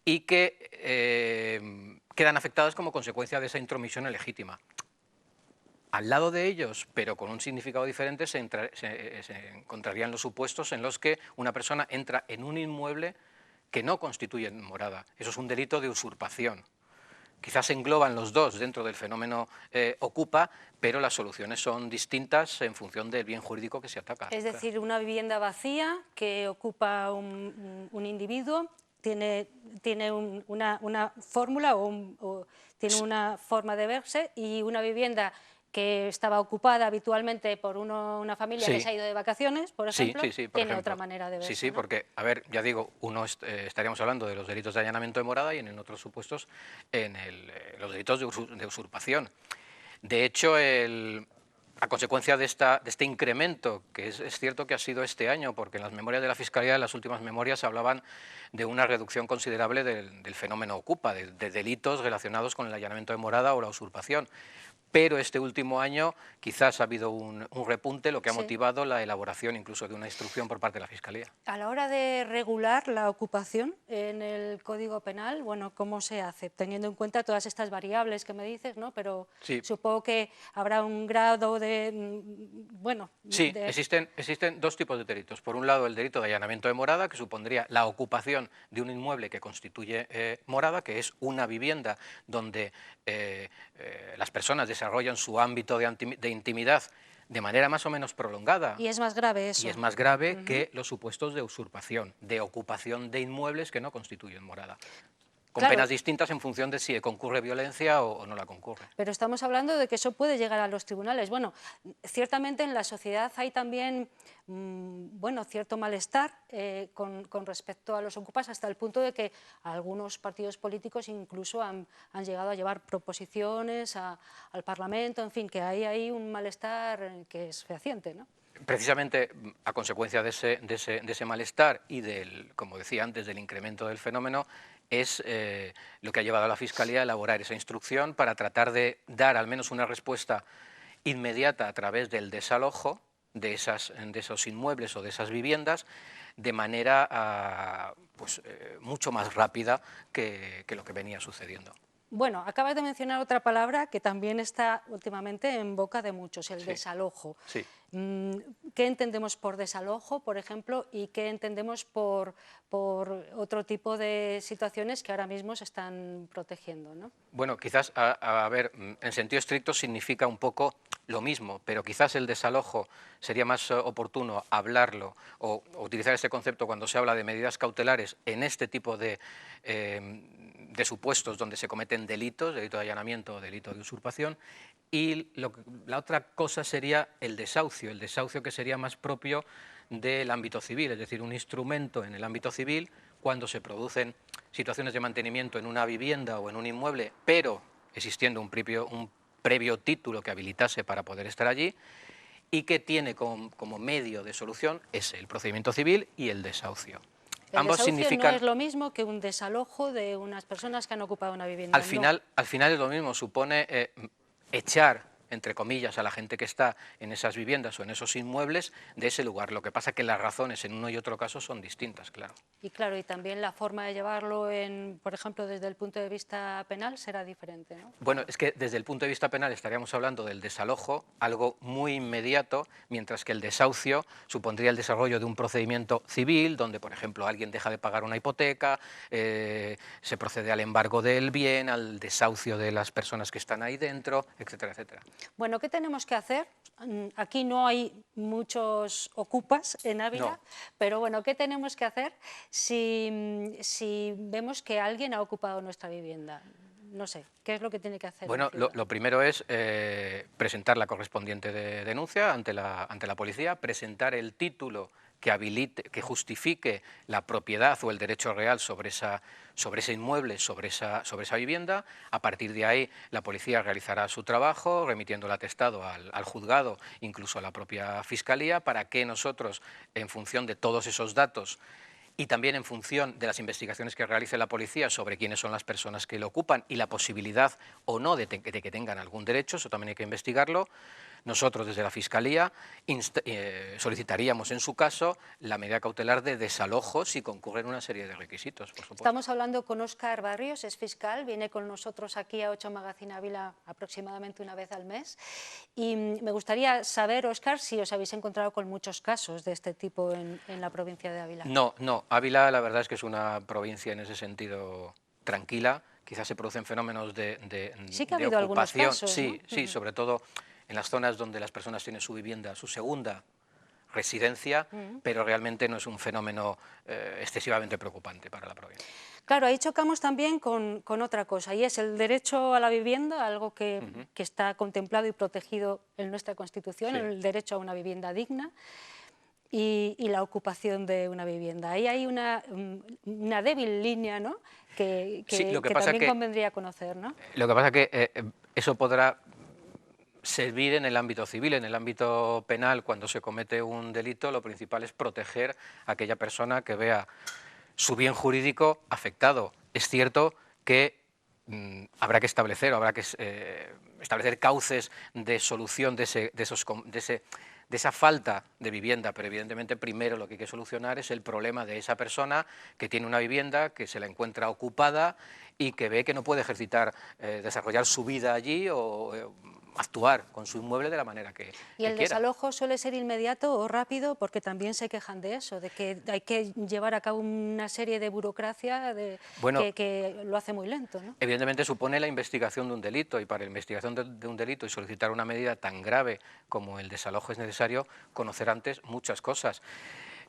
y que quedan afectadas como consecuencia de esa intromisión ilegítima. Al lado de ellos, pero con un significado diferente, se encontrarían los supuestos en los que una persona entra en un inmueble que no constituye morada. Eso es un delito de usurpación. Quizás se engloban los dos dentro del fenómeno ocupa, pero las soluciones son distintas en función del bien jurídico que se ataca. Es decir, una vivienda vacía que ocupa un individuo tiene una fórmula o tiene una forma de verse, y una vivienda que estaba ocupada habitualmente por una familia que se ha ido de vacaciones, por ejemplo, tiene otra manera de verse. Sí, ¿no? porque, a ver, ya digo, estaríamos hablando de los delitos de allanamiento de morada y en otros supuestos en los delitos de usurpación. De hecho, a consecuencia de este incremento, que es cierto que ha sido este año, porque en las memorias de la Fiscalía, en las últimas memorias, hablaban de una reducción considerable del fenómeno ocupa, de delitos relacionados con el allanamiento de morada o la usurpación. Pero este último año quizás ha hado un repunte, lo que ha motivado la elaboración incluso de una instrucción por parte de la Fiscalía. A la hora de regular la ocupación en el Código Penal, bueno, ¿cómo se hace? Teniendo en cuenta todas estas variables que me dices, ¿no? Pero supongo que habrá un grado de... bueno... Sí, existen dos tipos de delitos. Por un lado, el delito de allanamiento de morada, que supondría la ocupación de un inmueble que constituye morada, que es una vivienda donde las personas desarrollan su ámbito de intimidad de manera más o menos prolongada. Y es más grave eso. Y es más grave que los supuestos de usurpación, de ocupación de inmuebles que no constituyen morada. Con penas distintas en función de si concurre violencia o no la concurre. Pero estamos hablando de que eso puede llegar a los tribunales. Bueno, ciertamente en la sociedad hay también bueno, cierto malestar con respecto a los ocupas, hasta el punto de que algunos partidos políticos incluso han llegado a llevar proposiciones al Parlamento, en fin, que hay ahí un malestar que es fehaciente, ¿no? Precisamente a consecuencia de ese malestar y como decía antes, del incremento del fenómeno, es lo que ha llevado a la Fiscalía a elaborar esa instrucción para tratar de dar al menos una respuesta inmediata a través del desalojo de esos inmuebles o de esas viviendas, de manera mucho más rápida que lo que venía sucediendo. Bueno, acabas de mencionar otra palabra que también está últimamente en boca de muchos, el desalojo. Sí. ¿Qué entendemos por desalojo, por ejemplo, y qué entendemos por otro tipo de situaciones que ahora mismo se están protegiendo, ¿no? Bueno, quizás, a ver, en sentido estricto significa un poco lo mismo, pero quizás el desalojo sería más oportuno hablarlo o utilizar este concepto cuando se habla de medidas cautelares en este tipo de supuestos donde se cometen delitos, delito de allanamiento o delito de usurpación, y la otra cosa sería el desahucio que sería más propio del ámbito civil, es decir, un instrumento en el ámbito civil cuando se producen situaciones de mantenimiento en una vivienda o en un inmueble, pero existiendo un previo título que habilitase para poder estar allí, y que tiene como medio de solución el procedimiento civil y el desahucio. Ambos significan... no es lo mismo que un desalojo de unas personas que han ocupado una vivienda. Al final es lo mismo, supone echar entre comillas, a la gente que está en esas viviendas o en esos inmuebles de ese lugar. Lo que pasa es que las razones en uno y otro caso son distintas, claro. Y claro, y también la forma de llevarlo, por ejemplo, desde el punto de vista penal será diferente, ¿no? Bueno, es que desde el punto de vista penal estaríamos hablando del desalojo, algo muy inmediato, mientras que el desahucio supondría el desarrollo de un procedimiento civil, donde, por ejemplo, alguien deja de pagar una hipoteca, se procede al embargo del bien, al desahucio de las personas que están ahí dentro, etcétera, etcétera. Bueno, ¿qué tenemos que hacer? Aquí no hay muchos ocupas en Ávila, No. pero bueno, ¿qué tenemos que hacer si vemos que alguien ha ocupado nuestra vivienda? No sé, ¿qué es lo que tiene que hacer? Bueno, lo primero es presentar la correspondiente denuncia ante la policía, presentar el título que justifique la propiedad o el derecho real sobre ese inmueble, sobre esa vivienda. A partir de ahí, la policía realizará su trabajo, remitiendo el atestado al juzgado, incluso a la propia Fiscalía, para que nosotros, en función de todos esos datos, y también en función de las investigaciones que realice la policía sobre quiénes son las personas que lo ocupan y la posibilidad o no de que tengan algún derecho, eso también hay que investigarlo, nosotros desde la Fiscalía solicitaríamos en su caso la medida cautelar de desalojo si concurren una serie de requisitos, por supuesto. Estamos hablando con Óscar Barrios, es fiscal, viene con nosotros aquí a 8 Magazine Ávila aproximadamente una vez al mes. Y me gustaría saber, Óscar, si os habéis encontrado con muchos casos de este tipo en la provincia de Ávila. No, Ávila la verdad es que es una provincia en ese sentido tranquila, quizás se producen fenómenos de sí que ha habido algunos casos, sí, ¿no? Sí, sobre todo en las zonas donde las personas tienen su vivienda, su segunda residencia, pero realmente no es un fenómeno excesivamente preocupante para la provincia. Claro, ahí chocamos también con otra cosa, y es el derecho a la vivienda, algo que está contemplado y protegido en nuestra Constitución, el derecho a una vivienda digna, y la ocupación de una vivienda. Ahí hay una débil línea, ¿no?, que también convendría conocer, ¿no? Lo que pasa es que eso podrá servir en el ámbito civil. En el ámbito penal, cuando se comete un delito, lo principal es proteger a aquella persona que vea su bien jurídico afectado. Es cierto que habrá que establecer, establecer cauces de solución de esa falta de vivienda, pero evidentemente primero lo que hay que solucionar es el problema de esa persona que tiene una vivienda, que se la encuentra ocupada y que ve que no puede desarrollar su vida allí o actuar con su inmueble de la manera que ¿Y el quiera. desalojo suele ser inmediato o rápido? Porque también se quejan de eso, de que hay que llevar a cabo una serie de burocracia que lo hace muy lento, ¿no? Evidentemente supone la investigación de un delito, y para la investigación de un delito y solicitar una medida tan grave como el desalojo es necesario conocer antes muchas cosas.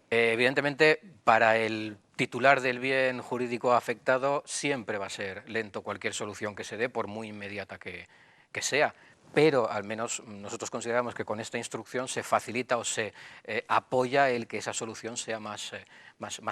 Evidentemente, para el titular del bien jurídico afectado siempre va a ser lento cualquier solución que se dé, por muy inmediata que sea. Pero al menos nosotros consideramos que con esta instrucción se facilita o se apoya el que esa solución sea más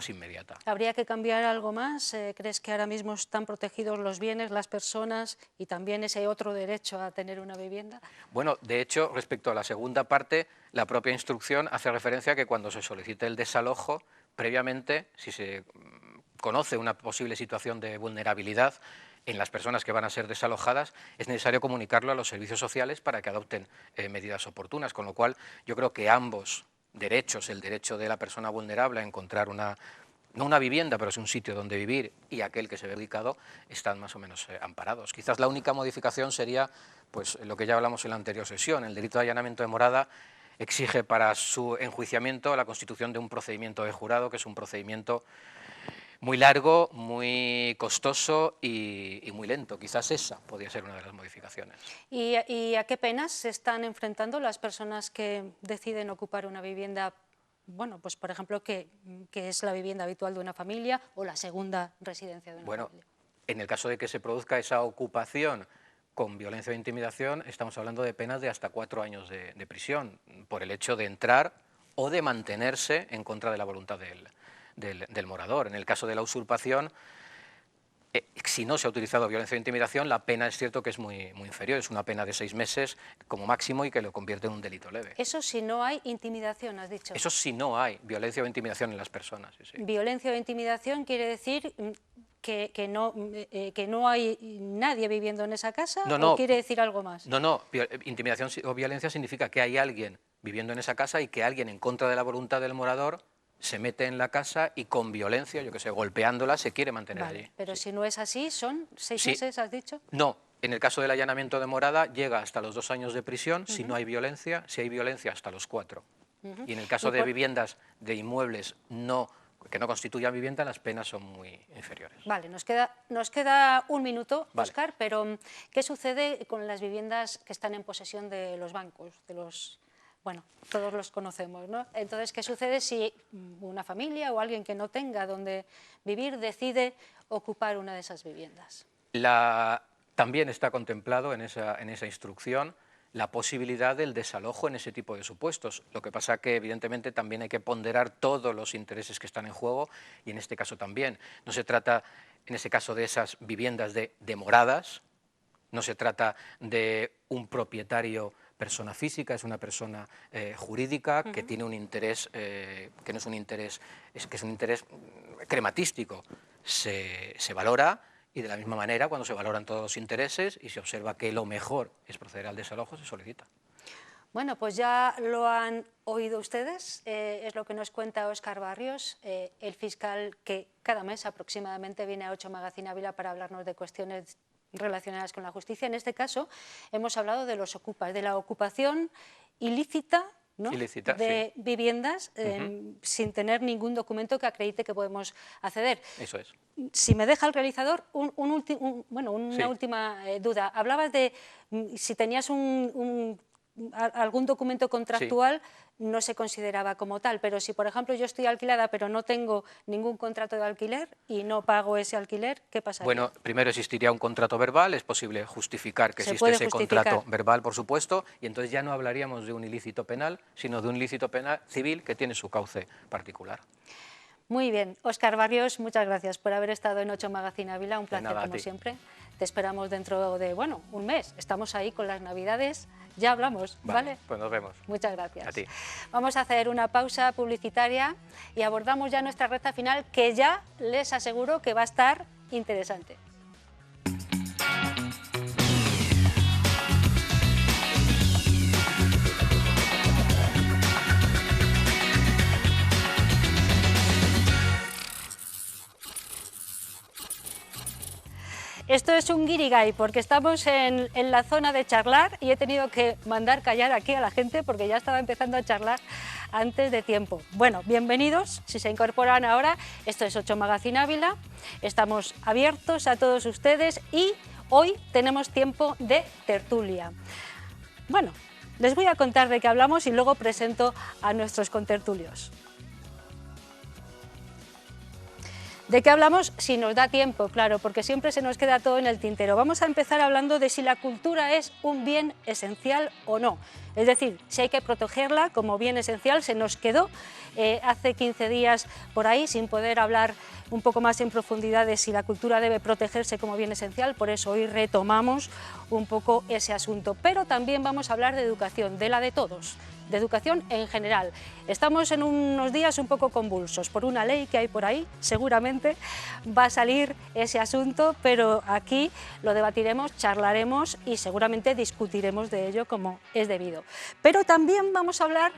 inmediata. ¿Habría que cambiar algo más? ¿Crees que ahora mismo están protegidos los bienes, las personas y también ese otro derecho a tener una vivienda? Bueno, de hecho, respecto a la segunda parte, la propia instrucción hace referencia a que cuando se solicite el desalojo, previamente, si se conoce una posible situación de vulnerabilidad en las personas que van a ser desalojadas, es necesario comunicarlo a los servicios sociales para que adopten medidas oportunas, con lo cual yo creo que ambos derechos, el derecho de la persona vulnerable a encontrar no una vivienda, pero es un sitio donde vivir, y aquel que se ve ubicado, están más o menos amparados. Quizás la única modificación sería pues lo que ya hablamos en la anterior sesión. El delito de allanamiento de morada exige para su enjuiciamiento la constitución de un procedimiento de jurado, que es un procedimiento muy largo, muy costoso y muy lento. Quizás esa podría ser una de las modificaciones. ¿Y a qué penas se están enfrentando las personas que deciden ocupar una vivienda, bueno, pues por ejemplo, que es la vivienda habitual de una familia o la segunda residencia de una familia? En el caso de que se produzca esa ocupación con violencia o intimidación, estamos hablando de penas de hasta 4 años de prisión por el hecho de entrar o de mantenerse en contra de la voluntad del morador. En el caso de la usurpación, si no se ha utilizado violencia o intimidación, la pena es cierto que es muy inferior, es una pena de 6 meses como máximo y que lo convierte en un delito leve. Eso si no hay intimidación, has dicho. Eso si no hay violencia o intimidación en las personas. Sí. Violencia o intimidación quiere decir que no hay nadie viviendo en esa casa? No. ¿O quiere decir algo más? No, intimidación o violencia significa que hay alguien viviendo en esa casa y que alguien, en contra de la voluntad del morador, se mete en la casa y con violencia, yo que sé, golpeándola, se quiere mantener allí. Pero si no es así, ¿son 6 meses, has dicho? No, en el caso del allanamiento de morada llega hasta los 2 años de prisión, si no hay violencia, si hay violencia hasta los 4. Y en el caso de viviendas, de inmuebles que no constituyan vivienda, las penas son muy inferiores. Vale, nos queda un minuto, Óscar, pero ¿qué sucede con las viviendas que están en posesión de los bancos, bueno, todos los conocemos, ¿no? Entonces, ¿qué sucede si una familia o alguien que no tenga donde vivir decide ocupar una de esas viviendas? También está contemplado en esa instrucción la posibilidad del desalojo en ese tipo de supuestos. Lo que pasa que, evidentemente, también hay que ponderar todos los intereses que están en juego, y en este caso también. No se trata, en ese caso, de esas viviendas de moradas, no se trata de un propietario persona física, es una persona jurídica que tiene un interés, que no es un interés, que es un interés crematístico. Se valora, y de la misma manera, cuando se valoran todos los intereses y se observa que lo mejor es proceder al desalojo, se solicita. Bueno, pues ya lo han oído ustedes, es lo que nos cuenta Óscar Barrios, el fiscal que cada mes aproximadamente viene a 8 Magazine Ávila para hablarnos de cuestiones relacionadas con la justicia. En este caso hemos hablado de los ocupas, de la ocupación ilícita, ¿no? De viviendas sin tener ningún documento que acredite que podemos acceder. Eso es. Si me deja el realizador, una última duda. Hablabas de si tenías algún documento contractual, no se consideraba como tal, pero si, por ejemplo, yo estoy alquilada pero no tengo ningún contrato de alquiler y no pago ese alquiler, ¿qué pasaría? Bueno, primero existiría un contrato verbal, es posible justificar que existe ese contrato verbal, por supuesto, y entonces ya no hablaríamos de un ilícito penal, sino de un ilícito penal civil que tiene su cauce particular. Muy bien, Óscar Barrios, muchas gracias por haber estado en 8 Magazine Ávila, un placer como siempre. Te esperamos dentro de, un mes, estamos ahí con las Navidades. Ya hablamos, ¿vale? Pues nos vemos. Muchas gracias. A ti. Vamos a hacer una pausa publicitaria y abordamos ya nuestra recta final, que ya les aseguro que va a estar interesante. Esto es un guirigay porque estamos en la zona de charlar y he tenido que mandar callar aquí a la gente porque ya estaba empezando a charlar antes de tiempo. Bueno, bienvenidos, si se incorporan ahora, esto es 8 Magazine Ávila, estamos abiertos a todos ustedes y hoy tenemos tiempo de tertulia. Bueno, les voy a contar de qué hablamos y luego presento a nuestros contertulios. ¿De qué hablamos? Si nos da tiempo, claro, porque siempre se nos queda todo en el tintero. Vamos a empezar hablando de si la cultura es un bien esencial o no. Es decir, si hay que protegerla como bien esencial. Se nos quedó hace 15 días por ahí sin poder hablar un poco más en profundidad de si la cultura debe protegerse como bien esencial, por eso hoy retomamos un poco ese asunto. Pero también vamos a hablar de educación, de la de todos, de educación en general. Estamos en unos días un poco convulsos por una ley que hay por ahí, seguramente va a salir ese asunto, pero aquí lo debatiremos, charlaremos y seguramente discutiremos de ello como es debido. Pero también vamos a hablar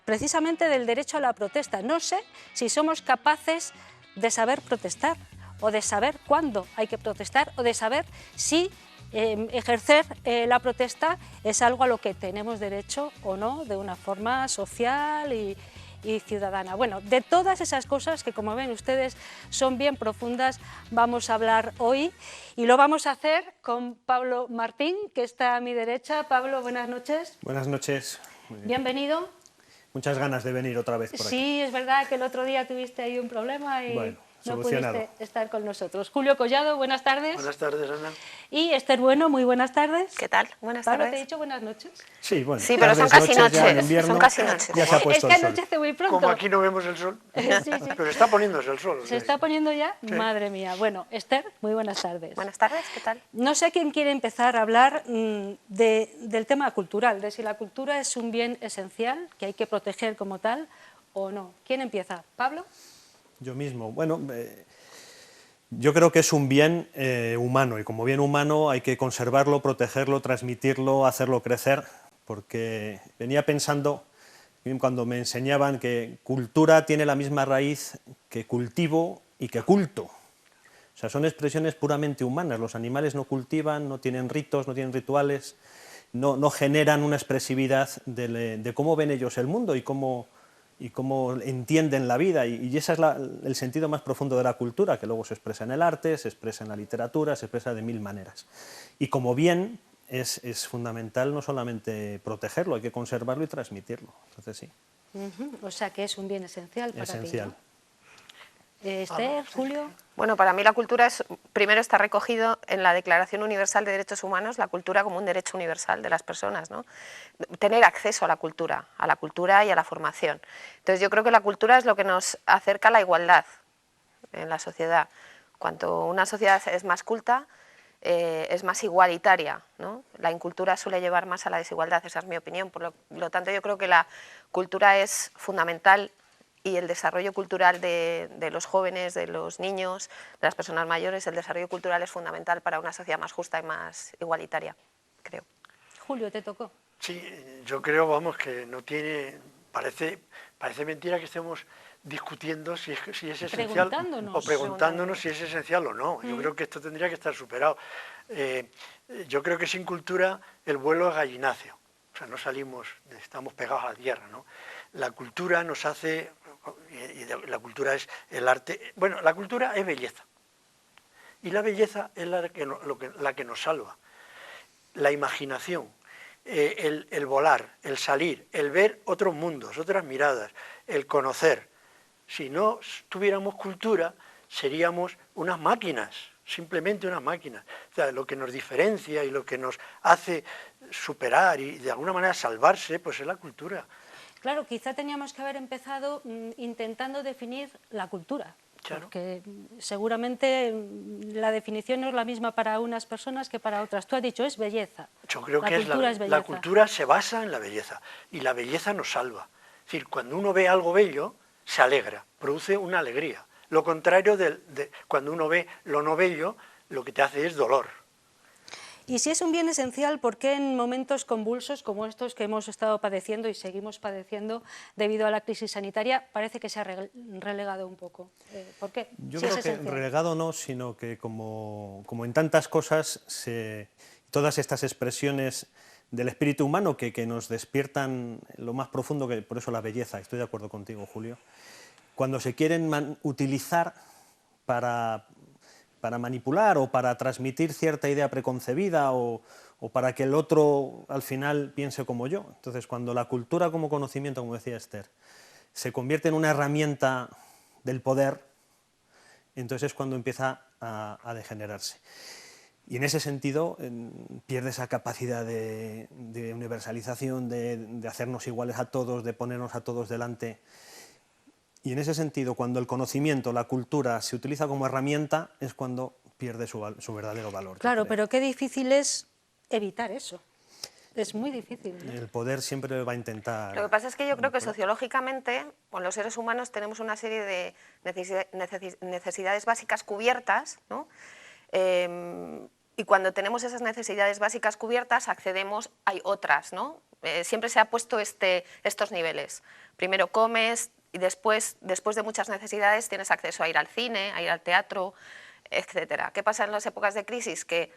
precisamente del derecho a la protesta. No sé si somos capaces de saber protestar o de saber cuándo hay que protestar o de saber si ejercer la protesta es algo a lo que tenemos derecho o no, de una forma social y ciudadana. Bueno, de todas esas cosas que, como ven ustedes, son bien profundas, vamos a hablar hoy y lo vamos a hacer con Pablo Martín, que está a mi derecha. Pablo, buenas noches. Buenas noches. Bienvenido. Muchas ganas de venir otra vez por aquí. Sí, es verdad que el otro día tuviste ahí un problema y bueno, no pudiste estar con nosotros. Julio Collado, buenas tardes. Buenas tardes, Ana. Y Esther Bueno, muy buenas tardes. ¿Qué tal? Buenas Pablo, tardes. ¿te he dicho buenas noches? Sí, bueno. Sí, pero son casi noches. Son casi noches. Ya se ha puesto es que anochece muy pronto. Como aquí no vemos el sol. Sí, sí. Pero está poniéndose el sol. ¿Se está poniendo ya? Sí. Madre mía. Bueno, Esther, muy buenas tardes. Buenas tardes, ¿qué tal? No sé quién quiere empezar a hablar del tema cultural, de si la cultura es un bien esencial que hay que proteger como tal o no. ¿Quién empieza? ¿Pablo? Yo mismo. Bueno, Yo creo que es un bien humano, y como bien humano hay que conservarlo, protegerlo, transmitirlo, hacerlo crecer, porque venía pensando, cuando me enseñaban que cultura tiene la misma raíz que cultivo y que culto. O sea, son expresiones puramente humanas. Los animales no cultivan, no tienen ritos, no tienen rituales, no generan una expresividad de cómo ven ellos el mundo y cómo entienden la vida. Y ese es el sentido más profundo de la cultura, que luego se expresa en el arte, se expresa en la literatura, se expresa de mil maneras. Y como bien es fundamental no solamente protegerlo, hay que conservarlo y transmitirlo. Entonces sí. O sea que es un bien esencial para ti, ¿no? Esencial. Esther, Julio. Bueno, para mí la cultura primero está recogido en la Declaración Universal de Derechos Humanos, la cultura como un derecho universal de las personas, ¿no? Tener acceso a la cultura y a la formación. Entonces yo creo que la cultura es lo que nos acerca a la igualdad en la sociedad. Cuanto una sociedad es más culta, es más igualitaria, ¿no? La incultura suele llevar más a la desigualdad, esa es mi opinión. Por lo tanto, yo creo que la cultura es fundamental, y el desarrollo cultural de los jóvenes, de los niños, de las personas mayores, el desarrollo cultural es fundamental para una sociedad más justa y más igualitaria, creo. Julio, te tocó. Sí, yo creo, vamos, que no tiene... Parece mentira que estemos discutiendo si es esencial o preguntándonos si es esencial o no. Yo creo que esto tendría que estar superado. Yo creo que sin cultura el vuelo es gallinacio. O sea, no salimos, estamos pegados a la tierra, ¿no? La cultura nos hace... Y la cultura es el arte... Bueno, la cultura es belleza. Y la belleza es la que nos salva. La imaginación, el volar, el salir, el ver otros mundos, otras miradas, el conocer. Si no tuviéramos cultura, seríamos unas máquinas, simplemente unas máquinas. O sea, lo que nos diferencia y lo que nos hace superar y de alguna manera salvarse, pues es la cultura. Claro, quizá teníamos que haber empezado intentando definir la cultura, claro. Porque seguramente la definición no es la misma para unas personas que para otras. Tú has dicho, es belleza. Yo creo que la cultura se basa en la belleza, y la belleza nos salva. Es decir, cuando uno ve algo bello, se alegra, produce una alegría. Lo contrario de cuando uno ve lo no bello, lo que te hace es dolor. Y si es un bien esencial, ¿por qué en momentos convulsos como estos que hemos estado padeciendo y seguimos padeciendo debido a la crisis sanitaria, parece que se ha relegado un poco? ¿Por qué? Yo creo que relegado no, sino que como en tantas cosas, todas estas expresiones del espíritu humano que nos despiertan lo más profundo, que por eso la belleza, estoy de acuerdo contigo, Julio, cuando se quieren utilizar para manipular o para transmitir cierta idea preconcebida o para que el otro al final piense como yo. Entonces, cuando la cultura como conocimiento, como decía Esther, se convierte en una herramienta del poder, entonces es cuando empieza a degenerarse. Y en ese sentido pierde esa capacidad de universalización, de hacernos iguales a todos, de ponernos a todos delante. Y en ese sentido, cuando el conocimiento, la cultura, se utiliza como herramienta, es cuando pierde su verdadero valor. Claro, pero qué difícil es evitar eso. Es muy difícil, ¿no? El poder siempre va a intentar... Lo que pasa es que yo creo que sociológicamente, con los seres humanos, tenemos una serie de necesidades básicas cubiertas, ¿no? Y cuando tenemos esas necesidades básicas cubiertas, hay otras, ¿no? Siempre se ha puesto estos niveles. Primero comes, y después de muchas necesidades tienes acceso a ir al cine, a ir al teatro, etcétera. ¿Qué pasa en las épocas de crisis? Que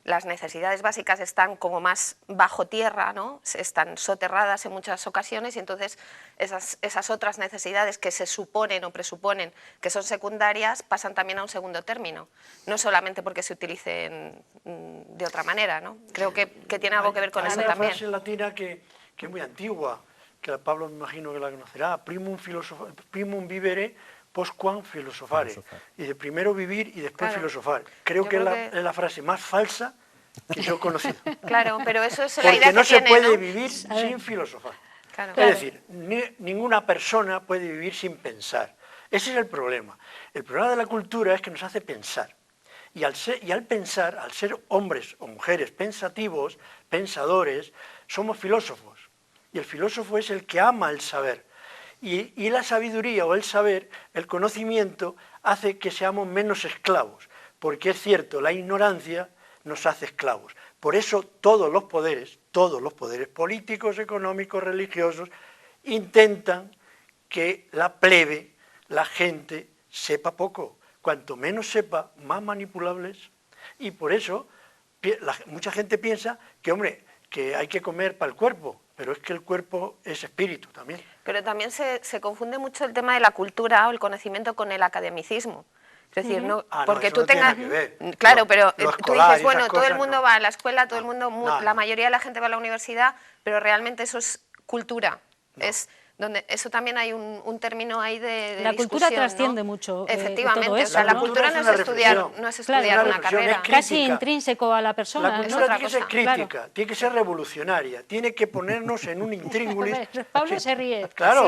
las necesidades básicas están como más bajo tierra, ¿no? Están soterradas en muchas ocasiones, y entonces esas otras necesidades que se suponen o presuponen que son secundarias pasan también a un segundo término, no solamente porque se utilicen de otra manera, ¿no? Creo que tiene algo que ver con eso también. Hay una frase latina que es muy antigua, que Pablo me imagino que la conocerá: primum vivere postquam filosofare. Y de primero vivir y después filosofar. Creo que es la frase más falsa que yo he conocido. Claro, pero eso es la idea que no tiene, se puede ¿no? vivir sin filosofar. Claro. Es decir, ninguna persona puede vivir sin pensar. Ese es el problema. El problema de la cultura es que nos hace pensar. Y al pensar, al ser hombres o mujeres pensativos, pensadores, somos filósofos. Y el filósofo es el que ama el saber. Y la sabiduría o el saber, el conocimiento, hace que seamos menos esclavos, porque es cierto, la ignorancia nos hace esclavos. Por eso todos los poderes políticos, económicos, religiosos, intentan que la plebe, la gente, sepa poco. Cuanto menos sepa, más manipulable es. Y por eso mucha gente piensa que, hombre, que hay que comer para el cuerpo, pero es que el cuerpo es espíritu también. Pero también se confunde mucho el tema de la cultura o el conocimiento con el academicismo. Es decir, no, porque tú tengas... Claro, pero tú dices, bueno, todo el mundo va a la escuela, todo el mundo, la mayoría de la gente va a la universidad, pero realmente eso es cultura. Es donde eso también hay un término ahí de la cultura trasciende mucho. Efectivamente, todo eso, o sea, la cultura no es estudiar una carrera. Casi intrínseco a la persona. La cultura tiene que ser crítica, tiene que ser revolucionaria, tiene que ponernos en un intríngulis. Pablo se ríe. Claro,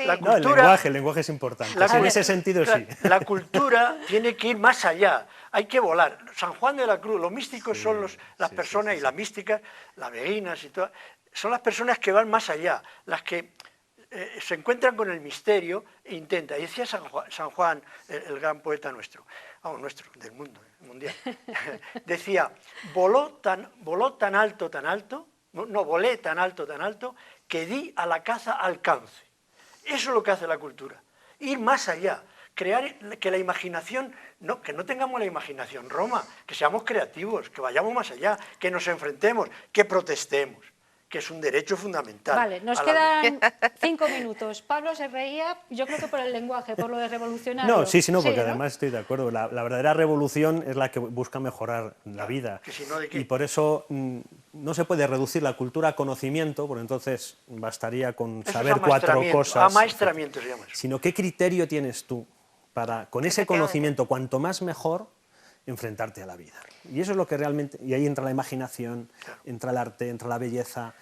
la cultura, el lenguaje es importante. En ese sentido sí. La cultura tiene que ir más allá. Hay que volar. San Juan de la Cruz, los místicos son las personas y las místicas, las beguinas y todo, son las personas que van más allá, las que se encuentran con el misterio e intentan. Y decía San Juan, el gran poeta nuestro, del mundo, mundial, decía, volé tan alto, que di a la caza alcance. Eso es lo que hace la cultura, ir más allá, crear que la imaginación, que no tengamos la imaginación Roma, que seamos creativos, que vayamos más allá, que nos enfrentemos, que protestemos, que es un derecho fundamental. Vale, nos quedan 5 minutos. Pablo se reía, yo creo que por el lenguaje, por lo de revolucionario. No, sí, porque además estoy de acuerdo. La verdadera revolución es la que busca mejorar la vida. Y por eso no se puede reducir la cultura a conocimiento, porque entonces bastaría con saber 4 cosas. Amaestramiento se llama eso. Sino qué criterio tienes tú para, con ese conocimiento, cuanto más mejor, enfrentarte a la vida. Y eso es lo que realmente... Y ahí entra la imaginación, entra el arte, entra la belleza,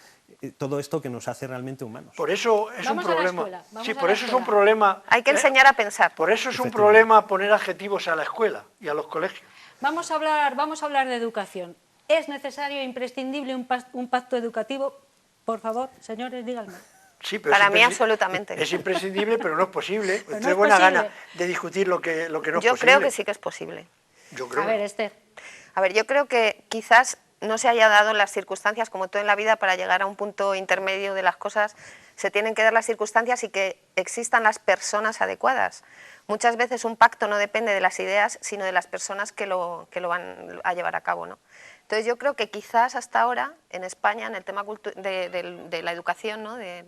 todo esto que nos hace realmente humanos. Por eso es un problema... Sí, por eso es un problema... Hay que enseñar a pensar. Por eso es un problema poner adjetivos a la escuela y a los colegios. Vamos a hablar de educación. ¿Es necesario e imprescindible un pacto educativo? Por favor, señores, díganme. Sí, pero para mí absolutamente. Es imprescindible, pero no es posible. Tengo buena gana de discutir lo que no es posible. Yo creo que sí que es posible. A ver, Esther. A ver, yo creo que quizás no se haya dado las circunstancias, como todo en la vida, para llegar a un punto intermedio de las cosas, se tienen que dar las circunstancias y que existan las personas adecuadas. Muchas veces un pacto no depende de las ideas, sino de las personas que lo van a llevar a cabo, ¿no? Entonces yo creo que quizás hasta ahora, en España, en el tema de la educación, ¿no? Del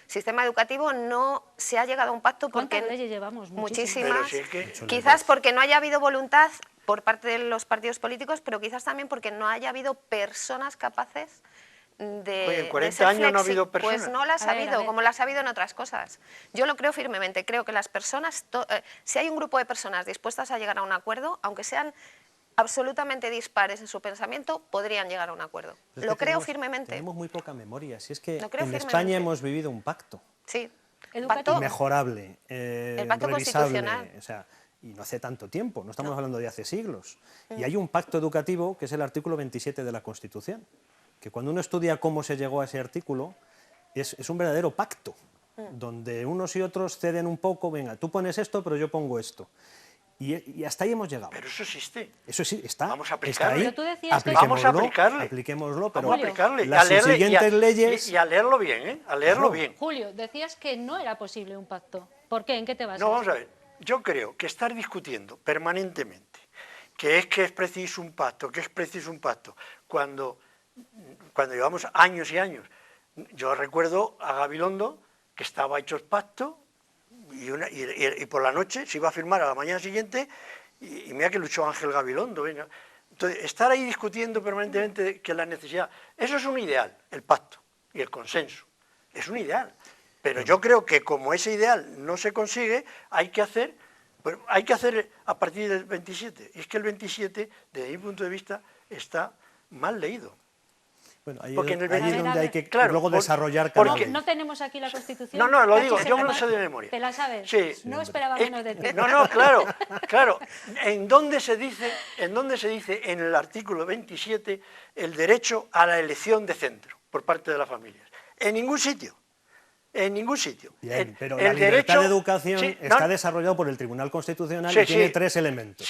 sistema educativo, no se ha llegado a un pacto porque... ¿Cuántas leyes llevamos? Muchísimas. Quizás porque no haya habido voluntad por parte de los partidos políticos, pero quizás también porque no haya habido personas capaces de... Oye, en 40 años no ha habido personas. Pues no las ha habido, como las ha habido en otras cosas. Yo lo creo firmemente, creo que las personas, si hay un grupo de personas dispuestas a llegar a un acuerdo, aunque sean absolutamente dispares en su pensamiento, podrían llegar a un acuerdo. Lo creo firmemente. Tenemos muy poca memoria, si es que en España hemos vivido un pacto. Sí. Mejorable, el pacto revisable, constitucional. o sea, y no hace tanto tiempo, no estamos hablando de hace siglos. Y hay un pacto educativo que es el artículo 27 de la Constitución, que cuando uno estudia cómo se llegó a ese artículo, es un verdadero pacto, donde unos y otros ceden un poco, venga, tú pones esto, pero yo pongo esto. Y hasta ahí hemos llegado. Pero eso existe. Eso sí, está. Vamos a aplicarlo. Vamos a aplicarle. Apliquémoslo, pero vamos a aplicarle. Las siguientes leyes... Y a leerlo bien, ¿eh? A leerlo bien. Julio, decías que no era posible un pacto. ¿Por qué? ¿En qué te basas? No, vamos a ver. Yo creo que estar discutiendo permanentemente que es preciso un pacto, cuando llevamos años y años. Yo recuerdo a Gabilondo que estaba hecho el pacto y por la noche se iba a firmar a la mañana siguiente y mira que luchó Ángel Gabilondo. Venga. Entonces, estar ahí discutiendo permanentemente que la necesidad, eso es un ideal, el pacto y el consenso, es un ideal. Pero yo creo que como ese ideal no se consigue, hay que hacer a partir del 27. Y es que el 27, desde mi punto de vista, está mal leído. Bueno, ahí es donde hay que luego desarrollar cada ley. ¿No tenemos aquí la Constitución? No, lo digo, yo me lo sé de memoria. ¿Te la sabes? Sí. No esperaba menos de ti. No, claro. ¿En dónde se dice en el artículo 27 el derecho a la elección de centro por parte de las familias? En ningún sitio. En ningún sitio. Bien, pero la libertad de educación está desarrollada por el Tribunal Constitucional y tiene 3 elementos.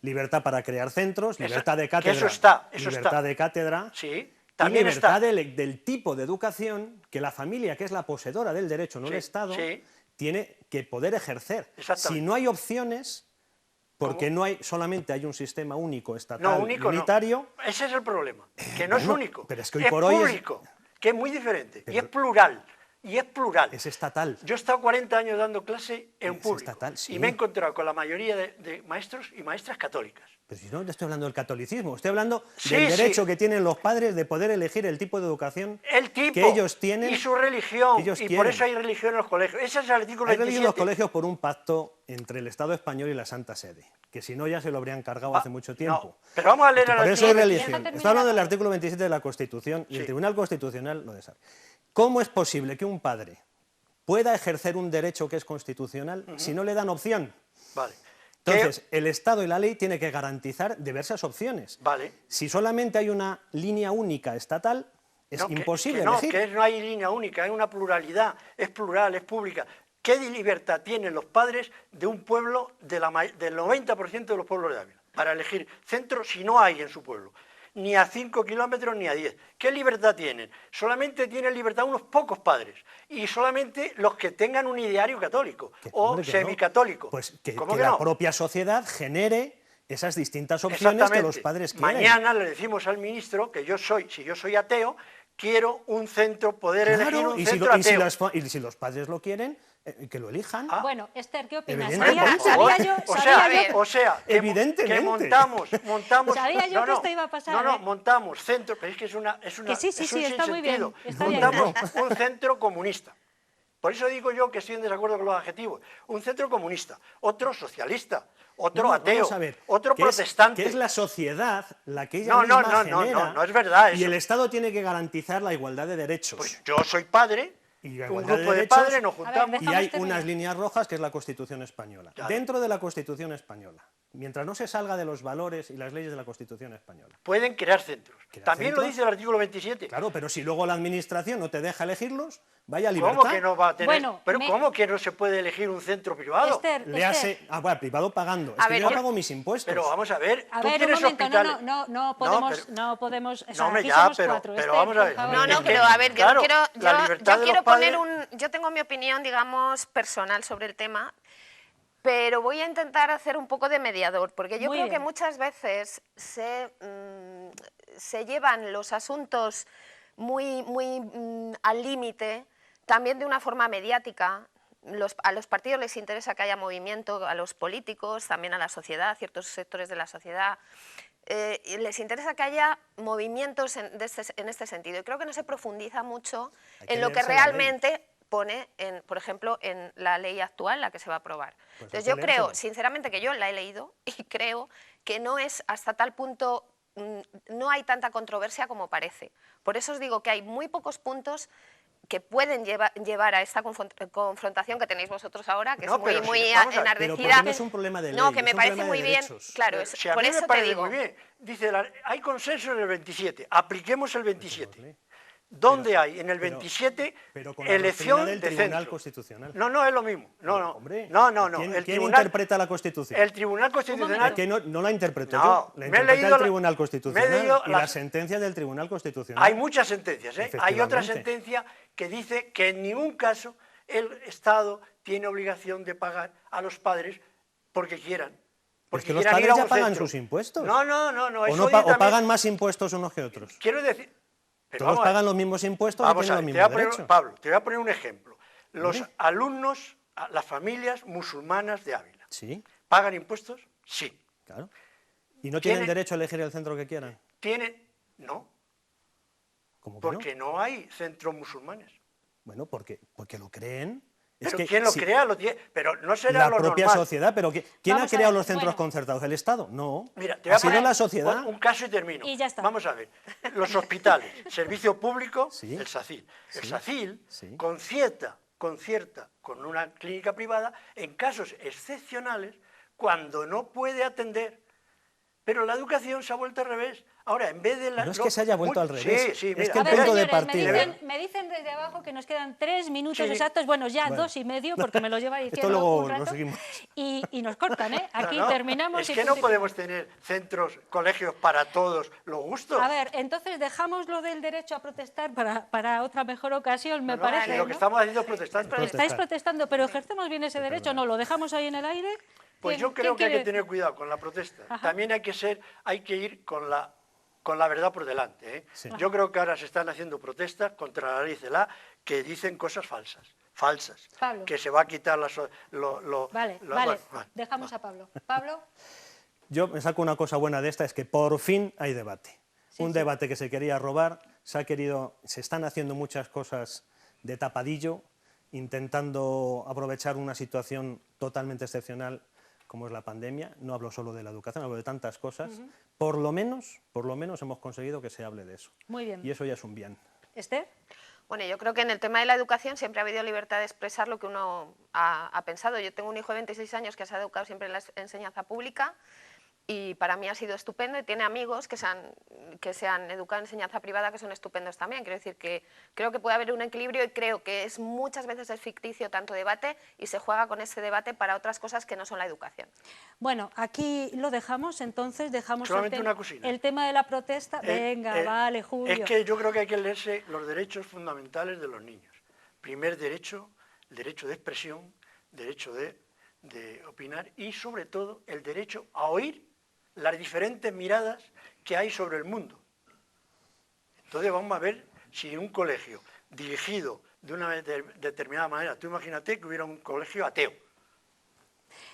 Libertad para crear centros, libertad de cátedra, libertad de cátedra y libertad del tipo de educación que la familia, que es la poseedora del derecho, no el Estado, tiene que poder ejercer. Si no hay opciones, porque solamente hay un sistema único estatal unitario... No. Ese es el problema, que no es único, pero es que hoy por hoy público, que es muy diferente, y es plural. Y es plural. Es estatal. Yo he estado 40 años dando clase en público estatal, y me he encontrado con la mayoría de maestros y maestras católicas. Pero si no, estoy hablando del catolicismo, estoy hablando del derecho que tienen los padres de poder elegir el tipo de educación que ellos tienen. Y su religión, y por eso hay religión en los colegios. Ese es el artículo 27. Hay religión en los colegios por un pacto entre el Estado español y la Santa Sede, que si no ya se lo habrían cargado hace mucho tiempo. No, pero vamos a leer el artículo 27. Estoy hablando del artículo 27 de la Constitución y el Tribunal Constitucional lo desarrolla. ¿Cómo es posible que un padre pueda ejercer un derecho que es constitucional si no le dan opción? Vale. Entonces, el Estado y la ley tienen que garantizar diversas opciones. Vale. Si solamente hay una línea única estatal, es imposible elegir. No hay línea única, hay una pluralidad, es plural, es pública. ¿Qué libertad tienen los padres de un pueblo, del 90% de los pueblos de Ávila, para elegir centro si no hay en su pueblo? Ni a 5 kilómetros ni a 10. ¿Qué libertad tienen? Solamente tienen libertad unos pocos padres, y solamente los que tengan un ideario católico o semicatólico. Pues que la propia sociedad genere esas distintas opciones que los padres quieren. Mañana le decimos al ministro que si yo soy ateo, quiero un centro, poder elegir un centro ateo. Y si los padres lo quieren, que lo elijan. Bueno, Esther, ¿qué opinas? Evidentemente. Que montamos. Sabía yo que esto iba a pasar. Montamos centro, pero es que es un está muy bien. Montamos un centro comunista. Por eso digo yo que estoy en desacuerdo con los adjetivos. Un centro comunista, otro socialista, otro ateo, otro protestante. Que es la sociedad la que ella misma genera. No es verdad eso. Y el Estado tiene que garantizar la igualdad de derechos. Pues yo soy padre. Y un grupo de padres nos juntamos. Y hay unas líneas rojas que es la Constitución española. Dentro de la Constitución española, mientras no se salga de los valores y las leyes de la Constitución española, pueden crear centros. También lo dice el artículo 27. Claro, pero si luego la administración no te deja elegirlos, vaya libertad. ¿Cómo que no va a tener? ¿Cómo que no se puede elegir un centro privado? Bueno, privado pagando. Es que yo pago mis impuestos. Pero vamos a ver, tú tienes hospitales. No podemos. Pero vamos a ver. Pero a ver, yo tengo mi opinión, digamos, personal sobre el tema, pero voy a intentar hacer un poco de mediador, porque yo creo que muchas veces se llevan los asuntos muy al límite, también de una forma mediática. A los partidos les interesa que haya movimiento, a los políticos, también a la sociedad, a ciertos sectores de la sociedad. Les interesa que haya movimientos en este sentido, y creo que no se profundiza mucho en lo que realmente pone, por ejemplo, en la ley actual, la que se va a aprobar. Entonces yo creo, sinceramente, que yo la he leído y creo que no es hasta tal punto, no hay tanta controversia como parece. Por eso os digo que hay muy pocos puntos que pueden llevar a esta confrontación que tenéis vosotros ahora, que es muy enardecida. No es un problema de ley, no, que me parece muy bien. Claro, por eso te digo. Muy bien. Dice, hay consenso en el 27, apliquemos el 27. ¿Dónde hay en el 27 elección de Tribunal Constitucional? No es lo mismo. No. ¿Quién interpreta la Constitución? El Tribunal Constitucional. Que no la interpreto yo, la interpreta el Tribunal Constitucional y las sentencias del Tribunal Constitucional. Hay muchas sentencias, Hay otra sentencia que dice que en ningún caso el Estado tiene obligación de pagar a los padres porque quieran. Es que los padres ya pagan sus impuestos. No. O pagan más impuestos unos que otros. Quiero decir... Todos pagan los mismos impuestos y tienen los mismos derechos. Pablo, te voy a poner un ejemplo. Los alumnos, las familias musulmanas de Ávila, ¿pagan impuestos? Sí. Claro. ¿Y no tienen derecho a elegir el centro que quieran? No. ¿Cómo que porque no hay centros musulmanes. Bueno, porque lo creen. Pero ¿quién lo crea? Pero no será lo normal. La propia sociedad, pero ¿quién ha creado los centros concertados? ¿El Estado? No. Mira, te voy a poner la sociedad. Un caso y termino. Y ya está. Vamos a ver. Los hospitales, servicio público, el SACIL. El SACIL concierta con una clínica privada en casos excepcionales cuando no puede atender. Pero la educación se ha vuelto al revés. Ahora, en vez de... No es que se haya vuelto al revés, sí, es mira, que el punto de partida... Me dicen desde abajo que nos quedan 3 minutos exactos, bueno, ya 2 y medio, porque me lo lleva diciendo Esto luego un rato, lo seguimos. y nos cortan, ¿eh? Aquí No, terminamos. Es que no podemos tener centros, colegios para todos los gustos. A ver, entonces dejamos lo del derecho a protestar para otra mejor ocasión, me parece. Lo que estamos haciendo es protestar. Estáis protestando, pero ¿ejercemos bien ese derecho? ¿No lo dejamos ahí en el aire? Pues yo creo que hay que tener cuidado con la protesta. Ajá. También hay que ir con la verdad por delante, ¿eh? Sí. Yo creo que ahora se están haciendo protestas contra la ley CELA que dicen cosas falsas, Pablo. Que se va a quitar Vale, dejamos a Pablo. Pablo. Yo me saco una cosa buena de esta, es que por fin hay debate. Un debate que se quería robar, se están haciendo muchas cosas de tapadillo, intentando aprovechar una situación totalmente excepcional como es la pandemia. No hablo solo de la educación, hablo de tantas cosas. Por lo menos hemos conseguido que se hable de eso. Muy bien. Y eso ya es un bien. ¿Esther? Bueno, yo creo que en el tema de la educación siempre ha habido libertad de expresar lo que uno ha pensado. Yo tengo un hijo de 26 años que se ha educado siempre en la enseñanza pública y para mí ha sido estupendo, y tiene amigos que se han educado en enseñanza privada que son estupendos también. Quiero decir que creo que puede haber un equilibrio y creo que muchas veces es ficticio tanto debate y se juega con ese debate para otras cosas que no son la educación. Bueno, aquí lo dejamos, entonces dejamos el tema de la protesta. Venga, vale, Julio. Es que yo creo que hay que leerse los derechos fundamentales de los niños. Primer derecho, el derecho de expresión, derecho de opinar y sobre todo el derecho a oír las diferentes miradas que hay sobre el mundo. Entonces vamos a ver si en un colegio dirigido de una determinada manera, tú imagínate que hubiera un colegio ateo.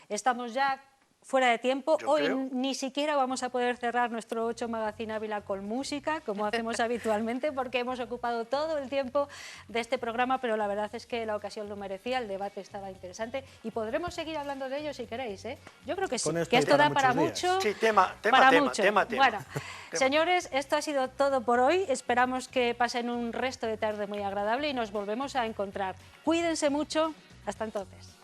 Estamos ya fuera de tiempo. Hoy ni siquiera vamos a poder cerrar nuestro 8 Magazine Ávila con música, como hacemos habitualmente, porque hemos ocupado todo el tiempo de este programa, pero la verdad es que la ocasión lo merecía, el debate estaba interesante y podremos seguir hablando de ello si queréis, ¿eh? Yo creo que sí, que esto da para mucho. Sí, tema. Bueno, señores, esto ha sido todo por hoy. Esperamos que pasen un resto de tarde muy agradable y nos volvemos a encontrar. Cuídense mucho. Hasta entonces.